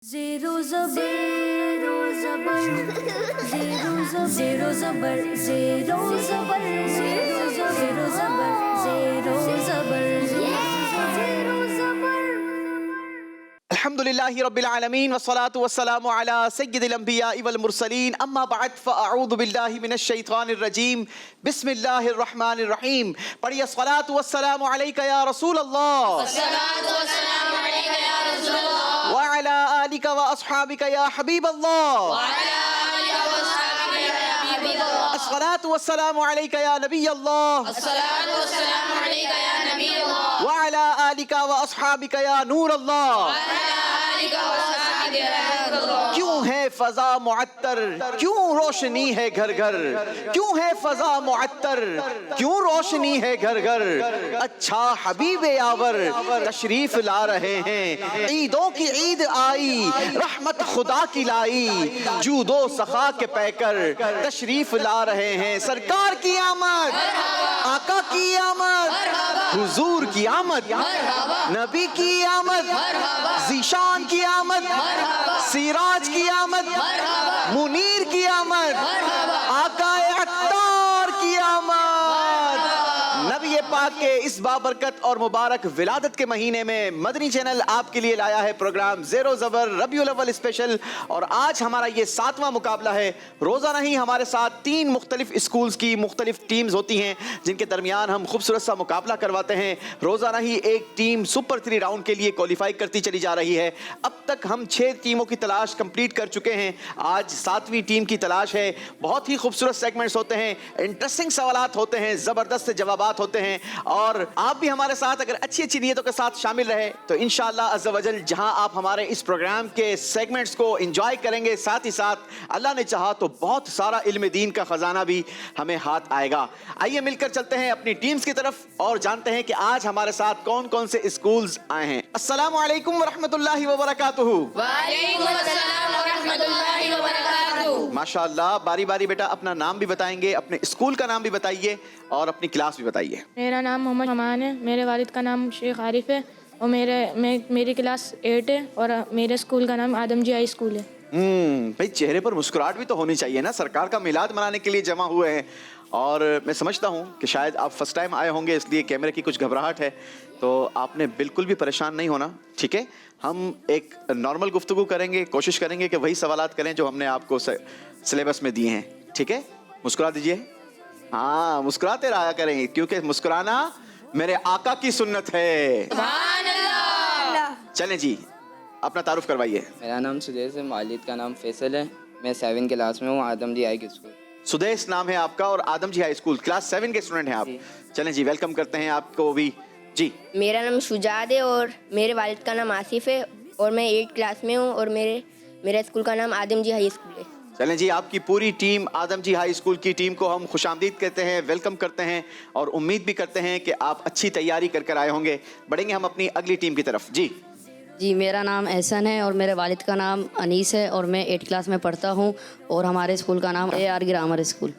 Zero zubber, zero zubber, zero zubber, zero zubber, zero zubber, zero zubber, zero zubber, zero zubber. अल्हम्दुलिल्लाहि रब्बिल आलमीन वस्सलातु वस्सलामु अला सय्यिदिल अंबियाइ वल मुरसलीन अम्मा बअद फअऊज़ु बिल्लाहि मिनश शैतानिर रजीम बिस्मिल्लाहिर रहमानिर रहीम। पढ़िए अस्सलातु वस्सलामु अलैका या रसूल अल्लाह अस्सलातु वस्सलामु अलैका या रसूल अल्लाह व अला आलिका व अस्हाबिका या हबीब अल्लाह व अला आलिका व अस्हाबिका या हबीब अल्लाह अस्सलातु वस्सलामु अलैका या नबी अल्लाह अस्सलातु वस्सलामु अलैका या नबी अल्लाह व अला आलिका व अस्हाबिका या नूर अल्लाह। व अला आलिका व अस्हाबिका या नूर अल्लाह। क्यों है फजा मुअत्तर, क्यों रोशनी है घर घर, क्यों है फजा मुअत्तर, क्यों रोशनी है घर घर। अच्छा हबीब यावर तशरीफ ला रहे हैं, ईदों की ईद आई, रहमत खुदा की लाई, जूदो सखा के पैकर तशरीफ ला रहे हैं। सरकार की आमद, आका की आमद, हुजूर की आमद, नबी की आमद, जीशान की आमद, सिराज की आमद, मुनीर की आमद, आकाए अत्तार की आमद। नबी पाक के इस बाबरकत और मुबारक विलादत के महीने में मदनी चैनल आपके लिए लाया है प्रोग्राम ज़ेरो ज़बर रबीउल अव्वल स्पेशल। और आज हमारा ये 7वां मुकाबला है। रोज़ाना ही हमारे साथ 3 मुख्तलिफ स्कूल्स की मुख्तलिफ टीम्स होती हैं जिनके दरमियान हम खूबसूरत सा मुकाबला करवाते हैं। रोज़ाना ही एक टीम सुपर 3 राउंड के लिए क्वालिफाई करती चली जा रही है। अब तक हम 6 टीमों की तलाश कंप्लीट कर चुके हैं। आज 7वीं टीम की तलाश है। बहुत ही खूबसूरत सेगमेंट्स होते हैं, इंटरेस्टिंग सवालात होते हैं, ज़बरदस्त जवाबात होते हैं। और आप भी हमारे साथ अगर अच्छी अच्छी नीयतों के साथ शामिल रहे तो इंशाअल्लाह अज़्ज़ा वजल जहां आप हमारे इस प्रोग्राम के सेगमेंट्स को एंजॉय करेंगे, साथ ही साथ अल्लाह ने चाहा तो बहुत सारा इल्म दीन का खजाना भी हमें हाथ आएगा। आइए मिलकर चलते हैं अपनी टीम्स की तरफ और जानते हैं कि आज हमारे साथ कौन कौन से स्कूल्स आए हैं। अस्सलामु अलैकुम व रहमतुल्लाहि व बरकातुहू। वालेकुम अस्सलाम व रहमतुल्लाहि व बरकातुहू। माशाअल्लाह, बारी बारी बेटा अपना नाम भी बताएंगे, अपने स्कूल का नाम भी बताइए और अपनी क्लास भी बताइए। मेरा नाम मोहम्मद हमान है, मेरे वालिद का नाम शेख आरिफ है और मेरी क्लास 8 है और मेरे स्कूल का नाम आदम जी हाई स्कूल है। भाई चेहरे पर मुस्कुराहट भी तो होनी चाहिए ना। सरकार का मिलाद मनाने के लिए जमा हुए हैं और मैं समझता हूँ कि शायद आप फर्स्ट टाइम आए होंगे इसलिए कैमरे की कुछ घबराहट है, तो आपने बिल्कुल भी परेशान नहीं होना, ठीक है। हम एक नॉर्मल गुफ्तगू करेंगे, कोशिश करेंगे कि वही सवालात करें जो हमने आपको सिलेबस में दिए हैं, ठीक है। मुस्कुरा दीजिए, हाँ मुस्कुराते रहा करेंगे क्योंकि मुस्कुराना मेरे आका की सुन्नत है। सुभान अल्लाह। चलें जी, अपना तारुफ करवाइए। मेरा नाम सुदेश है, वालिद का नाम फैसल है, मैं 7 क्लास में हूँ, आदम जी हाई स्कूल। सुदेश नाम है आपका और आदम जी हाई स्कूल क्लास 7 के स्टूडेंट हैं आप। चलें जी, वेलकम करते हैं आपको भी जी। मेरा नाम शुजात है और मेरे वालिद का नाम आसिफ है और मैं 8 क्लास में हूँ और मेरे स्कूल का नाम आदम जी हाई स्कूल है। चलें जी, आपकी पूरी टीम आदम जी हाई स्कूल की टीम को हम खुशामदीद कहते हैं, वेलकम करते हैं और उम्मीद भी करते हैं कि आप अच्छी तैयारी कर आए होंगे। बढ़ेंगे हम अपनी अगली टीम की तरफ जी। जी, मेरा नाम एहसन है और मेरे वालिद का नाम अनीस है और मैं 8 क्लास में पढ़ता हूँ और हमारे स्कूल का नाम AR grammar school.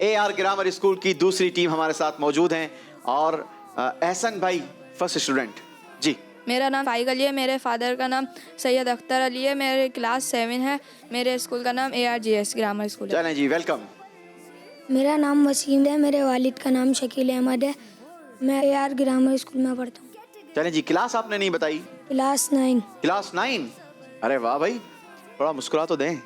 AR grammar school की दूसरी टीम हमारे साथ मौजूद हैं और एहसन भाई फर्स्ट स्टूडेंट जी। मेरा नाम फाइक अली है, मेरे फादर का नाम सैयद अख्तर अली है, मेरे क्लास 7 है, मेरे स्कूल का नाम ARGS ग्रामर स्कूल है। चलें जी, वेलकम। मेरा नाम वसीम है, मेरे वालिद का नाम शकील अहमद है, मैं AR ग्रामर स्कूल में पढ़ता हूँ। चलें जी, क्लास आपने नहीं बताई। क्लास 9। क्लास 9, अरे वाह भाई, थोड़ा मुस्कुरा तो दें।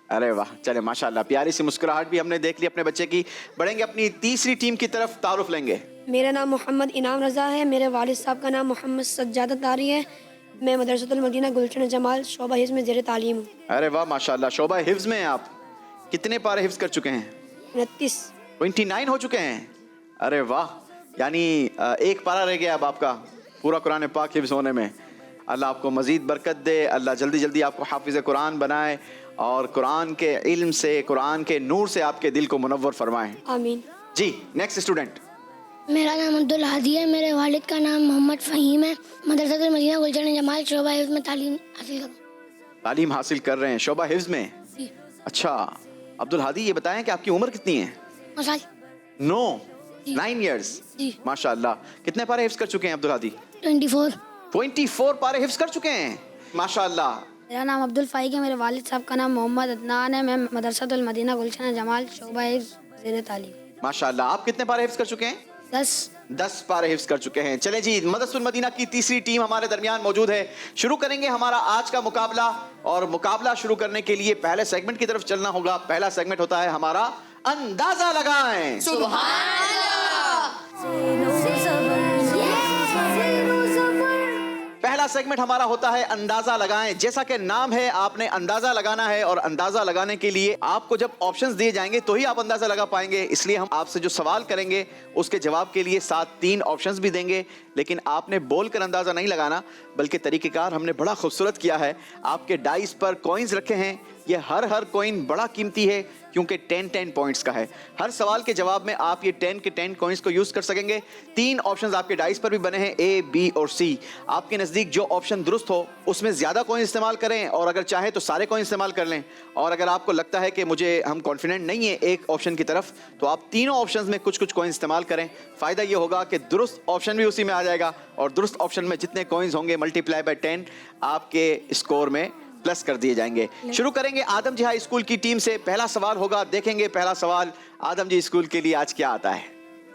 अरे वाह, चले माशाल्लाह, प्यारी सी मुस्कुराहट भी हमने देख ली अपने बच्चे की। बढ़ेंगे अपनी तीसरी टीम की तरफ, तारुफ लेंगे। मेरा नाम मोहम्मद इनाम रज़ा है, मेरे वालिद साहब का नाम मोहम्मद सज्जादा तारी है, मैं मदरसतुल मदीना गुलशन जमाल शोबा हिफ्ज़ में ज़ेर तालीम हूँ। अरे वाह माशाल्लाह, शोबा हिफ्ज़ में आप कितने पारे हिफ्ज़ कर चुके हैं? 29 हो चुके हैं। अरे वाह, यानी एक पारा रह गया अब आपका पूरा कुरान पाक हिफ्ज़ होने में। अल्लाह आपको मज़ीद बरकत दे, अल्लाह जल्दी जल्दी आपको हाफिज़ कुरान बनाए और कुरान के इल्म से, कुरान के नूर से आपके दिल को मुनव्वर फरमाएं। आमीन जी। Next student. मेरा नाम अब्दुल हादी है, मेरे वालिद का नाम मोहम्मद फ़हीम है, मदरसतुल मदीना गुलशन जमाल शोबा हिफ्ज़ में तालीम हासिल कर रहे हैं शोबा हिफ्ज़ में। अच्छा अब्दुल हादी, ये बताएं कि आपकी उम्र कितनी है? 9 ईयर्स। माशाल्लाह, कितने पारे हिफ्ज़ कर चुके हैं अब्दुल हादी? 24 24 पारे हिफ्ज़ कर चुके हैं माशाल्लाह। मेरा नाम अब्दुल फ़ाइक है, मेरे वालिद साहब का नाम मोहम्मद अदनान है। मैं मदरसतुल मदीना गुलशन जमाल शोबा ज़ेर तालीम। माशाल्लाह। आप कितने पारे हिफ्ज कर चुके हैं? 10 पारे हिफ्ज कर चुके हैं। चलें जी, मदरसतुल मदीना की तीसरी टीम हमारे दरमियान मौजूद है। शुरू करेंगे हमारा आज का मुकाबला, और मुकाबला शुरू करने के लिए पहले सेगमेंट की तरफ चलना होगा। पहला सेगमेंट होता है हमारा अंदाजा लगाएं। पहला सेगमेंट हमारा होता है अंदाजा लगाएं। जैसा कि नाम है, आपने अंदाजा लगाना है, और अंदाजा लगाने के लिए आपको जब ऑप्शंस दिए जाएंगे तो ही आप अंदाजा लगा पाएंगे। इसलिए हम आपसे जो सवाल करेंगे उसके जवाब के लिए साथ 3 ऑप्शंस भी देंगे, लेकिन आपने बोलकर अंदाजा नहीं लगाना, बल्कि तरीकेकार हमने बड़ा खूबसूरत किया है। आपके डाइस पर कॉइन्स रखे हैं। ये हर कॉइन बड़ा कीमती है, क्योंकि 10 पॉइंट्स का है। हर सवाल के जवाब में आप ये 10 के 10 कॉइन्स को यूज कर सकेंगे। 3 ऑप्शंस आपके डाइस पर भी बने हैं, A, B और C। आपके नजदीक जो ऑप्शन दुरुस्त हो उसमें ज्यादा कॉइन इस्तेमाल करें, और अगर चाहे तो सारे कॉइन इस्तेमाल कर लें। और अगर आपको लगता है कि हम कॉन्फिडेंट नहीं है एक ऑप्शन की तरफ, तो आप तीनों ऑप्शंस में कुछ कॉइन इस्तेमाल करें। फायदा ये होगा कि दुरुस्त ऑप्शन भी उसी में आ जाएगा, और दुरुस्त ऑप्शन में जितने कॉइन्स होंगे मल्टीप्लाई बाय 10 आपके स्कोर में प्लस कर दिए जाएंगे। शुरू करेंगे आदम जी हाई स्कूल की टीम से। पहला सवाल होगा, देखेंगे पहला सवाल आदम जी स्कूल के लिए आज क्या आता है।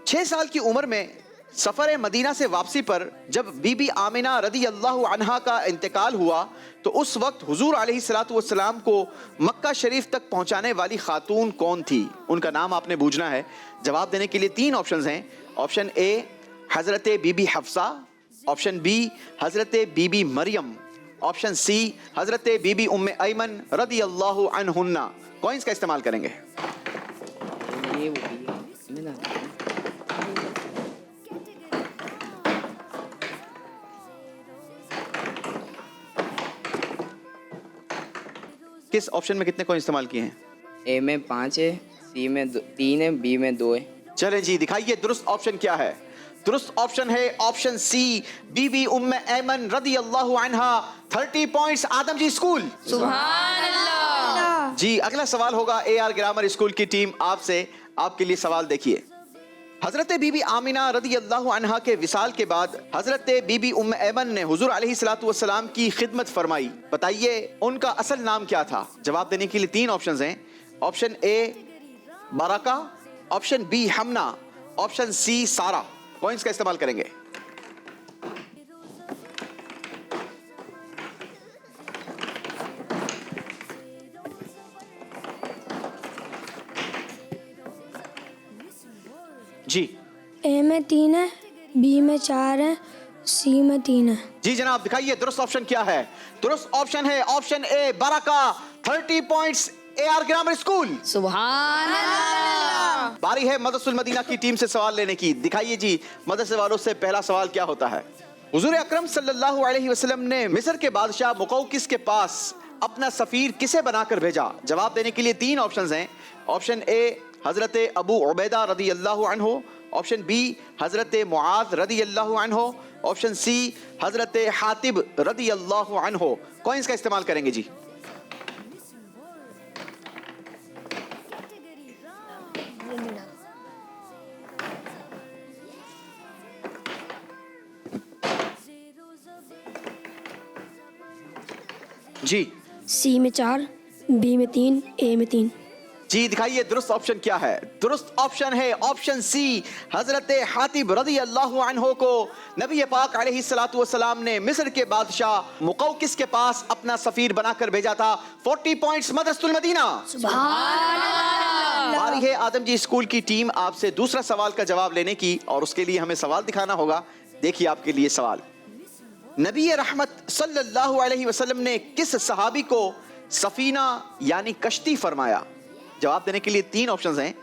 6 साल की उम्र में सफर मदीना से वापसी पर जब बीबी आमिना रदी अल्लाह अन्हा का इंतकाल हुआ, तो उस वक्त हुजूर अलैहिस्सलातु वस्सलाम को मक्का शरीफ तक पहुंचाने वाली खातून कौन थी? उनका नाम आपने बूझना है। जवाब देने के लिए 3 ऑप्शंस हैं। Option A Hazrat Bibi Hafsa, option B Hazrat Bibi Maryam, option C हजरत बीबी उम्मे ऐमन रदी अल्लाह अन्हुन्ना। कॉइन्स का इस्तेमाल करेंगे। किस ऑप्शन में कितने कॉइन इस्तेमाल किए हैं? ए में 5 है, सी में 3 है, बी में 2 है। चलें जी, दिखाइए दुरुस्त ऑप्शन क्या है। दुरुस्त ऑप्शन है ऑप्शन सी, बीबी उम्मे ऐमन रदी अल्लाह अन्हा। 30 पॉइंट्स आदम जी स्कूल। सुभान अल्लाह। जी, अगला सवाल होगा AR ग्रामर स्कूल की टीम आपसे। आपके लिए सवाल देखिए। हजरत बीबी आमिना रदी अल्लाह अन्हा के विसाल के बाद हजरत बीबी उम्मे ऐमन ने हुजूर अलैहिस्सलातु वस्सलाम की खिदमत फरमाई। बताइए उनका असल नाम क्या था? जवाब देने के लिए 3 ऑप्शंस हैं। ऑप्शन ए बरका, ऑप्शन बी हमना, ऑप्शन सी सारा। कॉइन्स का इस्तेमाल करेंगे। जी, ए में 3 है, बी में 4 है, सी में 3 है। जी जनाब, दिखाइए दुरुस्त ऑप्शन क्या है। दुरुस्त ऑप्शन है ऑप्शन ए बरका। 30 पॉइंट्स AR ग्रामर स्कूल। सुभान अल्लाह। बारी है मदरसतुल मदीना की टीम से सवाल लेने की। दिखाइए जी मदरसे वालों से पहला सवाल क्या होता है। हुजूर अकरम सल्लल्लाहु अलैहि वसल्लम ने मिस्र के बादशाह मुकौकिस के पास अपना सफीर किसे बनाकर भेजा? जवाब देने के लिए 3 ऑप्शंस हैं। ऑप्शन ए हजरत अबू उबैदा रदी अल्लाह अन्हु, ऑप्शन बी हजरत मुआज रदी अल्लाह अन्हु, ऑप्शन सी हजरत हातिब रदी अल्लाह अन्हु। कॉइन्स का इस्तेमाल करेंगे जी। जी, सी में 4, बी में 3, ए में 3। जी दिखाइए दुरुस्त ऑप्शन क्या है। दुरुस्त ऑप्शन है ऑप्शन सी, हजरत हातिब रदी अल्लाह अन्हु को नबी पाक अलैहिस्सलातु वस्सलाम ने मिस्र के बादशाह मुकौकिस के पास अपना सफीर बनाकर भेजा था। 40 पॉइंट्स मदरसतुल मदीना। बारी है आदम जी स्कूल की टीम आपसे दूसरा सवाल का जवाब लेने की, और उसके लिए हमें सवाल दिखाना होगा। देखिए आपके लिए सवाल। नबी रहमत सल्लल्लाहु अलैहि वसल्लम ने किस सहाबी को सफीना यानी कश्ती फरमाया? जवाब देने के लिए 3 ऑप्शंस हैं।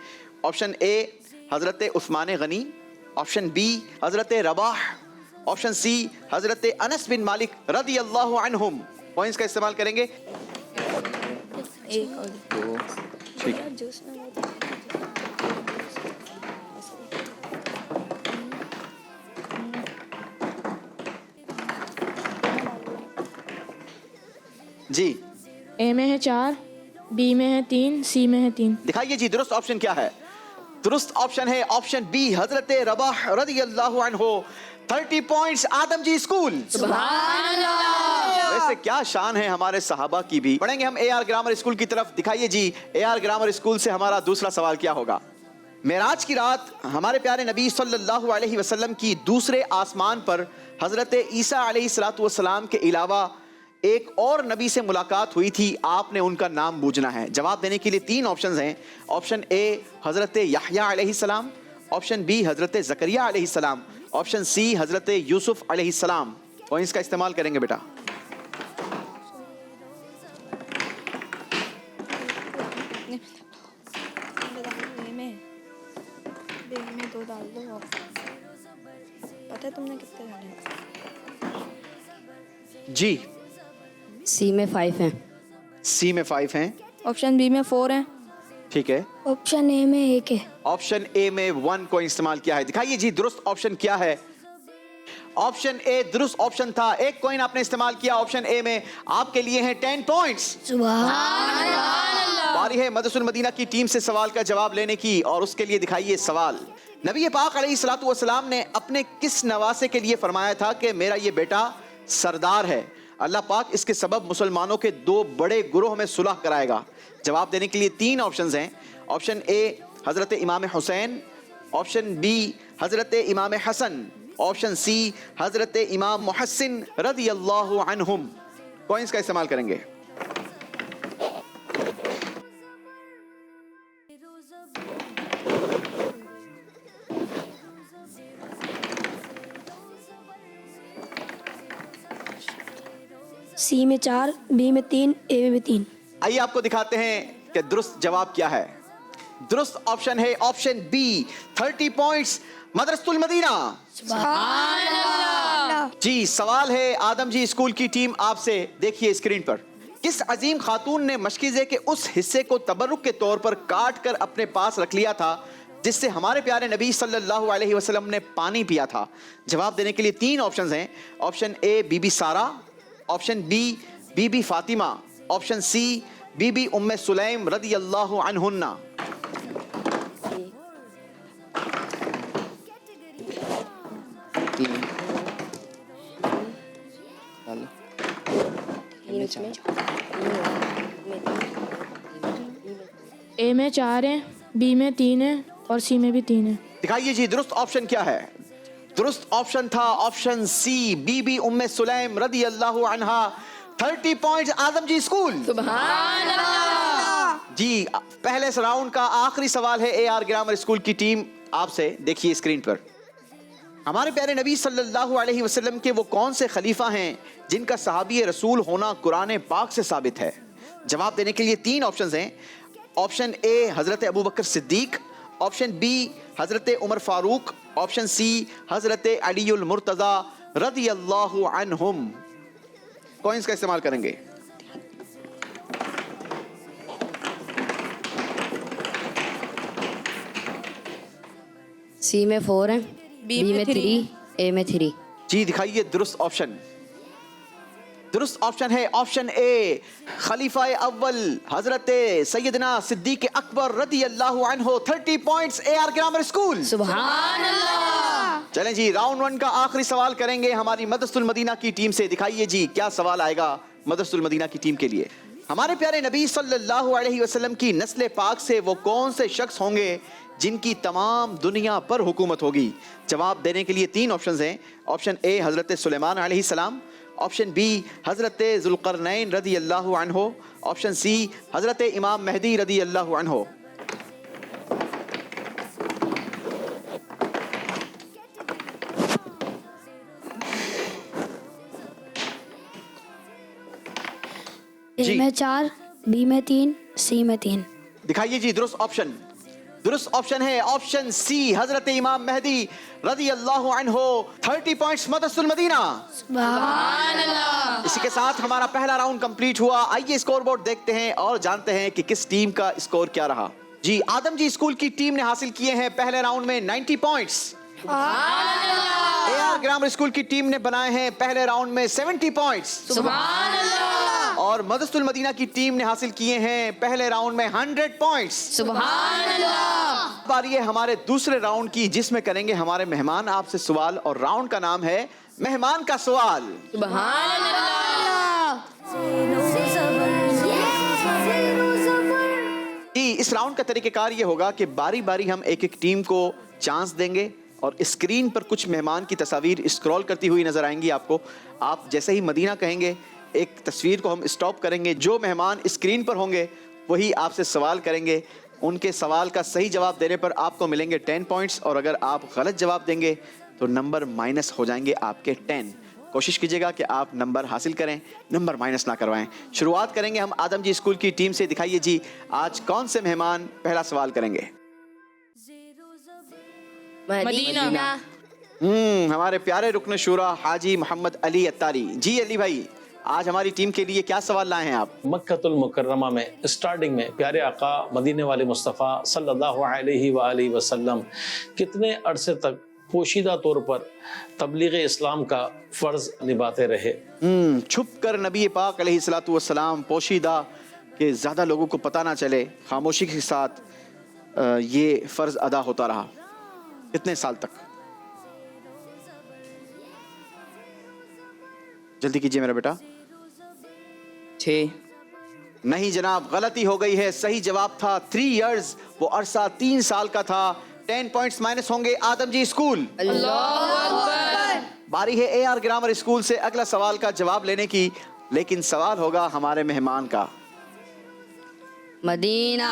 Option A Hazrat Usman Ghani, option B Hazrat रबाह, option C हजरत अनस बिन मालिक रदी अल्लाह अन्हुम। पॉइंट्स का इस्तेमाल करेंगे। ठीक है। जी, ए में है 4, बी में है 3, सी में है 3। दिखाइए जी दुरुस्त ऑप्शन क्या है। दुरुस्त ऑप्शन है ऑप्शन बी हजरत रबाह रदी अल्लाह अन्हु। 30 पॉइंट्स आदम जी स्कूल। सुभान अल्लाह। वैसे क्या शान है हमारे सहाबा की भी। पढ़ेंगे हम AR ग्रामर स्कूल की तरफ। दिखाइए जी AR ग्रामर स्कूल से हमारा दूसरा सवाल क्या होगा। मेराज की रात हमारे प्यारे नबी सल्लल्लाहु अलैहि वसल्लम की दूसरे आसमान पर हजरत ईसा अलैहिस्सलातु वस्सलाम के अलावा एक और नबी से मुलाकात हुई थी। आपने उनका नाम बूझना है। जवाब देने के लिए 3 ऑप्शंस हैं। ऑप्शन ए हजरत याह्या अलैहिस्सलाम, ऑप्शन बी हजरत ज़करिया अलैहिस्सलाम, ऑप्शन सी हजरत यूसुफ अलैहिस्सलाम। पॉइंट्स का इस्तेमाल करेंगे बेटा। पता है तुमने कितने डाले? जी सी में 5 हैं। सी में 5 हैं। ऑप्शन बी में 4 है। ठीक है। ऑप्शन ए में 1 है। ऑप्शन ए में 1 को इस्तेमाल किया है। दिखाइए जी दुरुस्त ऑप्शन क्या है। ऑप्शन ए दुरुस्त ऑप्शन था। 1 कॉइन आपने इस्तेमाल किया ऑप्शन ए में। आपके लिए हैं 10 पॉइंट्स। बारी है मदरसुल मदीना की टीम से सवाल का जवाब लेने की और उसके लिए दिखाइए सवाल। नबी पाक अलैहिस्सलातु वस्सलाम ने अपने किस नवासे के लिए फरमाया था कि मेरा ये बेटा सरदार है। अल्लाह पाक इसके सबब मुसलमानों के 2 बड़े गुरोह में सुलह कराएगा। जवाब देने के लिए 3 ऑप्शंस हैं। ऑप्शन ए हजरत इमाम हुसैन, ऑप्शन बी हजरत इमाम हसन, ऑप्शन सी हजरत इमाम मुहस्सिन रदियल्लाहु अन्हुम। कॉइंस का इस्तेमाल करेंगे। सी में 4, बी में 3, ए में 3। आइए आपको दिखाते हैं कि दुरुस्त जवाब क्या है। दुरुस्त ऑप्शन है ऑप्शन बी 30 पॉइंट्स मदरसतुल मदीना। जी सवाल है आदम जी स्कूल की टीम आपसे। देखिए स्क्रीन पर किस अजीम खातून ने मशकीज़े के उस हिस्से को तबर्रुक के तौर पर काट कर अपने पास रख लिया था जिससे हमारे प्यारे नबी सल्लल्लाहु अलैहि वसल्लम ने पानी पिया था। जवाब देने के लिए 3 ऑप्शंस हैं। ऑप्शन ए बीबी सारा, ऑप्शन बी बीबी फातिमा, ऑप्शन सी बीबी उम्मे सुलैम रदियल्लाहु अन्हुन्ना। ए में 4 है, बी में 3 है और सी में भी 3 है। दिखाइए जी दुरुस्त ऑप्शन क्या है। दुरुस्त ऑप्शन था ऑप्शन सी बीबी उम्मे सुलैम रदियल्लाहु अन्हा। 30 पॉइंट्स आदम जी स्कूल। सुभान अल्लाह। जी पहले राउंड का आखिरी सवाल है AR ग्रामर स्कूल की टीम आपसे। देखिए स्क्रीन पर हमारे प्यारे नबी सल्लल्लाहु अलैहि वसल्लम के वो कौन से खलीफा हैं जिनका सहाबी रसूल होना कुरान पाक से साबित है। जवाब देने के लिए 3 ऑप्शंस हैं। Option A Hazrat Abu Bakr Siddique, option B Hazrat Umar Farooq, option C हजरत अलीउल मुर्तजा रदियल्लाहु अन्हुम। कॉइंस का इस्तेमाल करेंगे। सी में 4 है, बी में 3, ए में 3। जी दिखाइए दुरुस्त ऑप्शन। दुरुस्त ऑप्शन है ऑप्शन ए खलीफा अव्वल हजरत सैयदना सिद्दीक अकबर रदियल्लाहु अन्हु। 30 पॉइंट्स AR ग्रामर स्कूल। सुभान अल्लाह। चलें जी राउंड 1 का आखिरी सवाल करेंगे हमारी मदरसतुल मदीना की टीम से। दिखाइए जी क्या सवाल आएगा मदरसतुल मदीना की टीम के लिए। हमारे प्यारे नबी सल्लल्लाहु अलैहि वसल्लम की नस्ल पाक से वो कौन से शख्स होंगे जिनकी तमाम दुनिया पर हुकूमत होगी। जवाब देने के लिए 3 ऑप्शंस हैं। ऑप्शन ए हजरत सुलेमान अलैहिस्सलाम, ऑप्शन बी हजरत जुल्करनैन रदियल्लाहु अन्हु, ऑप्शन सी हजरत इमाम मेहदी रदियल्लाहु अन्हु। ए में 4, बी में 3, सी में 3। दिखाइए जी दुरुस्त ऑप्शन। दुरुस्त ऑप्शन है ऑप्शन सी हजरत इमाम मेहदी रदियल्लाहु अन्हु। 30 पॉइंट्स मदरसतुल मदीना। सुभान अल्लाह। इसी के साथ हमारा पहला राउंड कंप्लीट हुआ। आइए स्कोर बोर्ड देखते हैं और जानते हैं कि किस टीम का स्कोर क्या रहा। जी आदम जी स्कूल की टीम ने हासिल किए हैं पहले राउंड में 90 पॉइंट्स। AR ग्रामर स्कूल की टीम ने बनाए हैं पहले राउंड में 70 पॉइंट्स। सुभान अल्लाह। और मदरसतुल मदीना की टीम ने हासिल किए हैं पहले राउंड में 100 पॉइंट्स। सुभान अल्लाह। बारी है हमारे दूसरे राउंड की जिसमें करेंगे हमारे मेहमान आपसे सवाल और राउंड का नाम है मेहमान का सवाल। सुभान अल्लाह। जी, इस राउंड का तरीकेकार ये होगा कि बारी बारी हम एक एक टीम को चांस देंगे और स्क्रीन पर कुछ मेहमान की तस्वीर स्क्रॉल करती हुई नजर आएंगी आपको। आप जैसे ही मदीना कहेंगे एक तस्वीर को हम स्टॉप करेंगे, जो मेहमान स्क्रीन पर होंगे वही आपसे सवाल करेंगे। उनके सवाल का सही जवाब देने पर आपको मिलेंगे 10 पॉइंट्स और अगर आप गलत जवाब देंगे तो नंबर माइनस हो जाएंगे आपके 10। कोशिश कीजिएगा कि आप नंबर हासिल करें, नंबर माइनस ना करवाएं। शुरुआत करेंगे हम आदम जी स्कूल की टीम से। दिखाइए जी, आज कौन से मेहमान पहला सवाल करेंगे? मदीना। हमारे प्यारे रुकन शूरा हाजी मोहम्मद अली अत्तारी। जी अली भाई, आज हमारी टीम के लिए क्या सवाल लाए हैं आप? मक्कतुल मुकर्रमा में स्टार्टिंग में प्यारे आका मदीने वाले मुस्तफ़ा सल्लल्लाहु अलैहि वसल्लम कितने अरसे तक पोशीदा तौर पर तबलीग इस्लाम का फ़र्ज निभाते रहे? छुप कर नबी पाक अलैहिस्सलातु वस्सलाम पोशीदा के ज़्यादा लोगों को पता ना चले, खामोशी के साथ ये फ़र्ज अदा होता रहा। कितने साल तक? जल्दी कीजिए मेरा बेटा। 6। नहीं जनाब, गलती हो गई है। सही जवाब था 3 इयर्स। वो अरसा 3 साल का था। 10 पॉइंट्स माइनस होंगे आदम जी स्कूल। बारी है AR ग्रामर स्कूल से अगला सवाल का जवाब लेने की, लेकिन सवाल होगा हमारे मेहमान का। मदीना।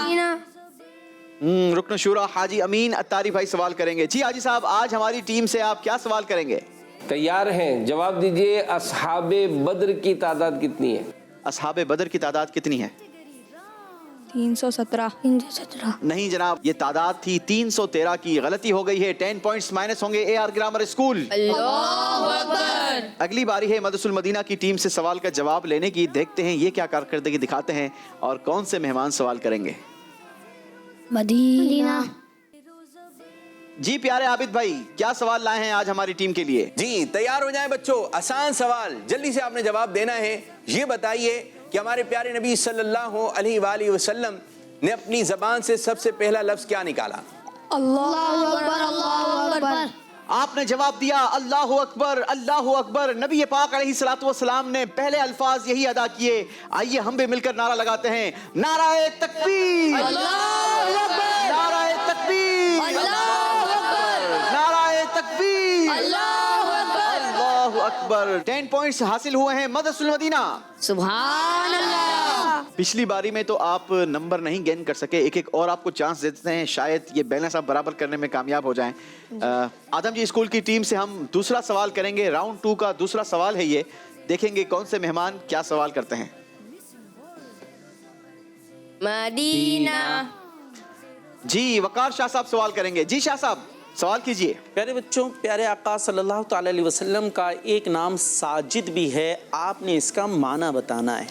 रुकन शूरा हाजी अमीन अत्तारी भाई सवाल करेंगे। जी हाजी साहब, आज हमारी टीम से आप क्या सवाल करेंगे? तैयार हैं? जवाब दीजिए। असहाबे बद्र की तादाद कितनी है? असहाबे बदर की तादाद कितनी है? 317। नहीं जनाब, ये तादाद थी 313 की। गलती हो गई है। 10 पॉइंट्स माइनस होंगे AR ग्रामर स्कूल। अगली बारी है मदरसुल मदीना की टीम से सवाल का जवाब लेने की। देखते हैं ये क्या कारकर्दगी दिखाते हैं और कौन से मेहमान सवाल करेंगे। मदीना। जी प्यारे आबिद भाई, क्या सवाल लाए हैं आज हमारी टीम के लिए? जी तैयार हो जाएं बच्चों। आसान सवाल, जल्दी से आपने जवाब देना है। ये बताइए कि हमारे प्यारे नबी सल्लल्लाहु अलैहि वसल्लम ने अपनी जबान से सबसे पहला लफ्ज क्या निकाला? अल्लाहु अकबर, अल्लाहु अकबर। आपने जवाब दिया अल्लाहु अकबर, अल्लाहु अकबर। नबी पाक अलैहिस्सलातु वस्सलाम ने पहले अल्फाज यही अदा किए। आइए हम भी मिलकर नारा लगाते हैं, नाराए तकबीर, अल्लाहु अकबर, नाराए तकबीर, अल्लाहु अकबर, नाराए तकबीर, अल्लाहु अकबर, अल्लाहु अकबर। 10 पॉइंट्स हासिल हुए हैं मदरसुल मदीना। सुभान अल्लाह। पिछली बारी में तो आप नंबर नहीं गेन कर सके। एक एक और आपको चांस देते हैं, शायद ये बैलेंस आप बराबर करने में कामयाब हो जाएं। आदम जी स्कूल की टीम से हम दूसरा सवाल करेंगे। राउंड 2 का दूसरा सवाल है ये। देखेंगे कौन से मेहमान क्या सवाल करते हैं। मदीना। जी वकार शाह साहब सवाल करेंगे। जी शाह साहब सवाल कीजिए। प्यारे बच्चों, प्यारे आका सल्लल्लाहु ताला अलैहि वसल्लम का एक नाम साजिद भी है। आपने इसका माना बताना है।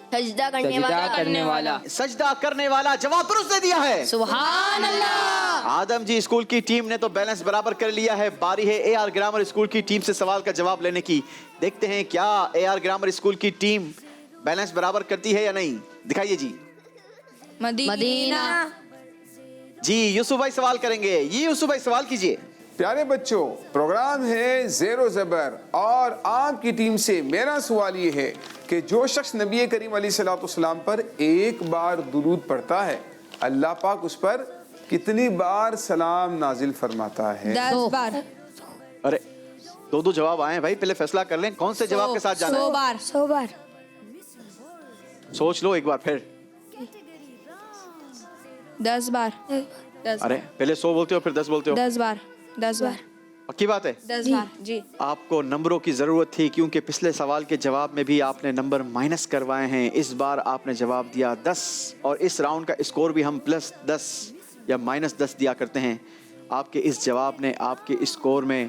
सजदा करने वाला। सजदा करने वाला। जवाब दुरुस्त दे दिया है। सुभान अल्लाह। आदम जी स्कूल की टीम ने तो बैलेंस बराबर कर लिया है। बारी है AR ग्रामर स्कूल की टीम से सवाल का जवाब लेने की। देखते हैं क्या AR ग्रामर स्कूल की टीम बैलेंस बराबर करती है या नहीं। दिखाइए जी। मदीना। जी यूसुफ भाई सवाल करेंगे। ये यूसुफ भाई सवाल कीजिए। प्यारे बच्चों, प्रोग्राम है ज़ेरो ज़बर और आपकी टीम से मेरा सवाल ये है कि जो शख्स नबी करीम अलैहिस्सलाम पर एक बार दुरूद पढ़ता है, अल्लाह पाक उस पर कितनी बार सलाम नाजिल फरमाता है? 10 बार। अरे 2 जवाब आए भाई, पहले फैसला कर लें कौन से जवाब के साथ जाना है। 100 बार। 100 बार। सोच लो एक बार फिर। 10 बार। अरे पहले 100 बोलते हो फिर 10 बोलते हो। 10 बार। 10 बार। पक्की बात है? 10 बार। जी। आपको नंबरों की जरूरत थी क्योंकि पिछले सवाल के जवाब में भी आपने नंबर माइनस करवाए हैं। इस बार आपने जवाब दिया 10 और इस राउंड का स्कोर भी हम +10 या -10 दिया करते हैं। आपके इस जवाब ने आपके स्कोर में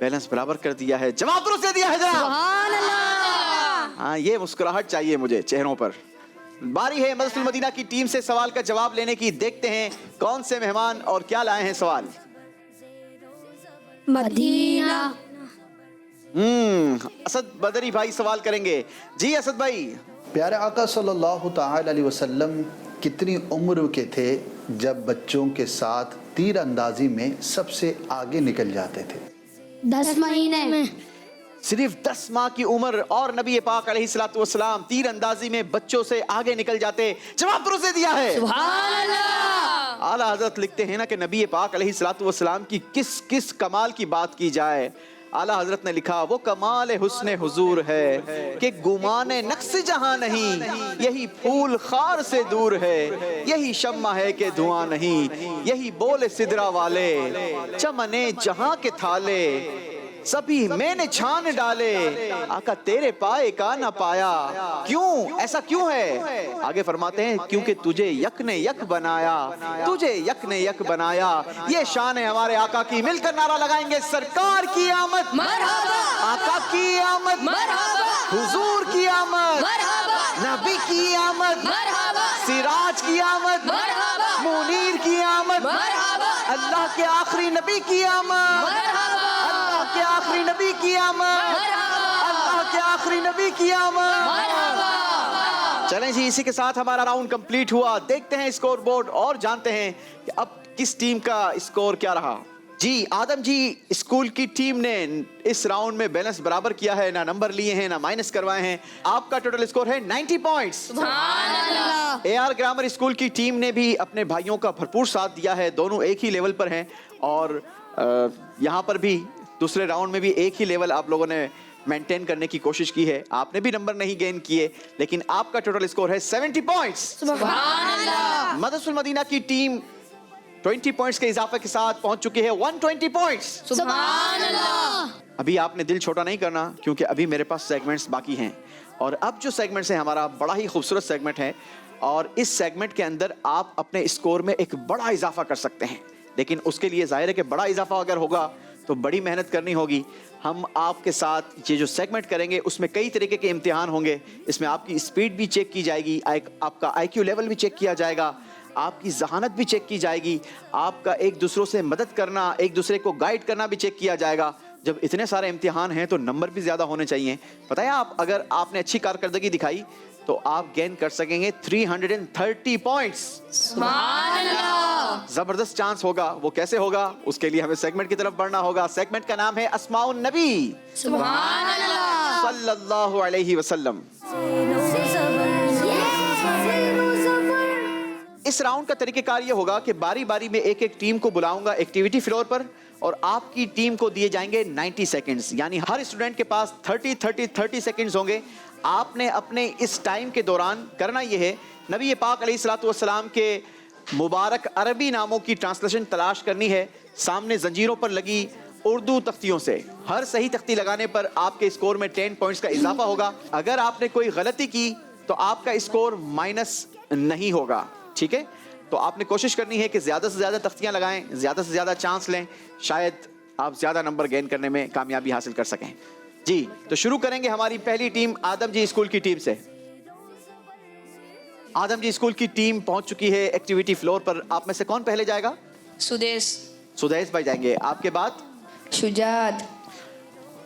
बैलेंस बराबर कर दिया है। जवाब दुरुस्त दे दिया है जनाब। सुभान अल्लाह। हाँ, ये मुस्कुराहट चाहिए मुझे चेहरों पर। बारी है मदरसुल मदीना की टीम से सवाल का जवाब लेने की। देखते हैं कौन से मेहमान और क्या लाए हैं सवाल। मदीना। असद बदरी भाई सवाल करेंगे। जी असद भाई। प्यारे आका सल्लल्लाहु ताला अलैहि वसल्लम कितनी उम्र के थे जब बच्चों के साथ तीर अंदाजी में सबसे आगे निकल जाते थे? 10 महीने में। सिर्फ 10 माह की उम्र और नबी पाक अलैहिस्सलाम तीर अंदाजी में बच्चों से आगे निकल जाते। जवाब दुरुस्त दिया है। सुभान अल्लाह। आला हजरत लिखते हैं ना कि नबी पाक अलैहिस्सलाम की किस किस कमाल की बात की जाए। आला हजरत ने लिखा वो कमाल हुस्न हुजूर है कि गुमाने नक्श जहां नहीं, यही फूल खार से दूर है, यही शम्मा है कि धुआं नहीं, यही बोले सिदरा वाले चमने जहां के थाले सभी मैंने छान डाले, आका तेरे पाए का ना पाया। क्यों ऐसा क्यों है? आगे फरमाते हैं क्योंकि तुझे यक ने यक बनाया, तुझे यक ने यक बनाया। ये शान है हमारे आका की। मिलकर नारा लगाएंगे सरकार की आमद मरहबा, आका की आमद मरहबा, हुजूर की आमद मरहबा, नबी की आमद मरहबा, सिराज की आमद मरहबा, मुनीर की आमद मरहबा, अल्लाह के आखिरी नबी की आमद, मरहबा, अल्लाह के आखिरी नबी की आमद, अल्लाह के आखिरी नबी की आमद। चलें जी, इसी के साथ हमारा राउंड कंप्लीट हुआ। देखते हैं स्कोर बोर्ड और जानते हैं कि अब किस टीम का स्कोर क्या रहा। जी आदम जी स्कूल की टीम ने इस राउंड में बैलेंस बराबर किया है, ना नंबर लिए हैं ना माइनस करवाए हैं। आपका टोटल स्कोर है 90 पॉइंट्स। सुभान अल्लाह। AR ग्रामर स्कूल की टीम ने भी अपने भाइयों का भरपूर साथ दिया है। दोनों एक ही लेवल पर हैं और यहाँ पर भी दूसरे राउंड में भी एक ही लेवल आप लोगों ने मेंटेन करने की कोशिश की है। आपने भी नंबर नहीं गेन किए, लेकिन आपका टोटल स्कोर है 70 पॉइंट्स। सुभान अल्लाह। मदरसुल मदीना की टीम 20 पॉइंट्स के इजाफे के साथ पहुंच चुकी है 120 पॉइंट्स। सुभान अल्लाह। अभी आपने दिल छोटा नहीं करना, क्योंकि अभी मेरे पास सेगमेंट्स बाकी हैं। और अब जो सेगमेंट्स है हमारा बड़ा ही खूबसूरत सेगमेंट है, और इस सेगमेंट के अंदर आप अपने स्कोर में एक बड़ा इजाफा कर सकते हैं। लेकिन उसके लिए जाहिर है कि बड़ा इजाफा अगर होगा तो बड़ी मेहनत करनी होगी। हम आपके साथ ये जो सेगमेंट करेंगे उसमें कई तरीके के इम्तिहान होंगे। इसमें आपकी स्पीड भी चेक की जाएगी, आपका IQ लेवल भी चेक किया जाएगा, आपकी जहानत भी चेक की जाएगी, आपका एक दूसरों से मदद करना, एक दूसरे को गाइड करना भी चेक किया जाएगा। जब इतने सारे इम्तिहान हैं तो नंबर भी ज़्यादा होने चाहिए। पता है आप, अगर आपने अच्छी कारकर्दगी दिखाई तो आप गेन कर सकेंगे 330 पॉइंट्स। सुभान अल्लाह। जबरदस्त चांस होगा। वो कैसे होगा, उसके लिए हमें सेगमेंट की तरफ बढ़ना होगा। सेगमेंट का नाम है अस्माउन नबी सुभान अल्लाह सल्लल्लाहु अलैहि वसल्लम। इस राउंड का तरीकेकार ये होगा कि बारी बारी में एक एक टीम को बुलाऊंगा एक्टिविटी फ्लोर पर, और आपकी टीम को दिए जाएंगे 90 सेकंड्स। यानी हर स्टूडेंट के पास 30 सेकंड्स होंगे। आपने अपने इस टाइम के दौरान करना यह है, नबी पाक अलैहिस्सलाम के मुबारक अरबी नामों की ट्रांसलेशन तलाश करनी है सामने जंजीरों पर लगी उर्दू तख्तियों से। हर सही तख्ती लगाने पर आपके स्कोर में 10 पॉइंट्स का इजाफा होगा। अगर आपने कोई गलती की तो आपका स्कोर माइनस नहीं होगा, ठीक है? तो आपने कोशिश करनी है कि ज़्यादा से ज़्यादा तख्तियाँ लगाएं, ज़्यादा से ज़्यादा चांस लें, शायद आप ज़्यादा नंबर गेन करने में कामयाबी हासिल कर सकें। जी तो शुरू करेंगे हमारी पहली टीम आदम जी स्कूल की टीम से। आदम जी स्कूल की टीम पहुंच चुकी है एक्टिविटी फ्लोर पर। आप में से कौन पहले जाएगा? सुदेश भाई जाएंगे। आपके बाद शुजात,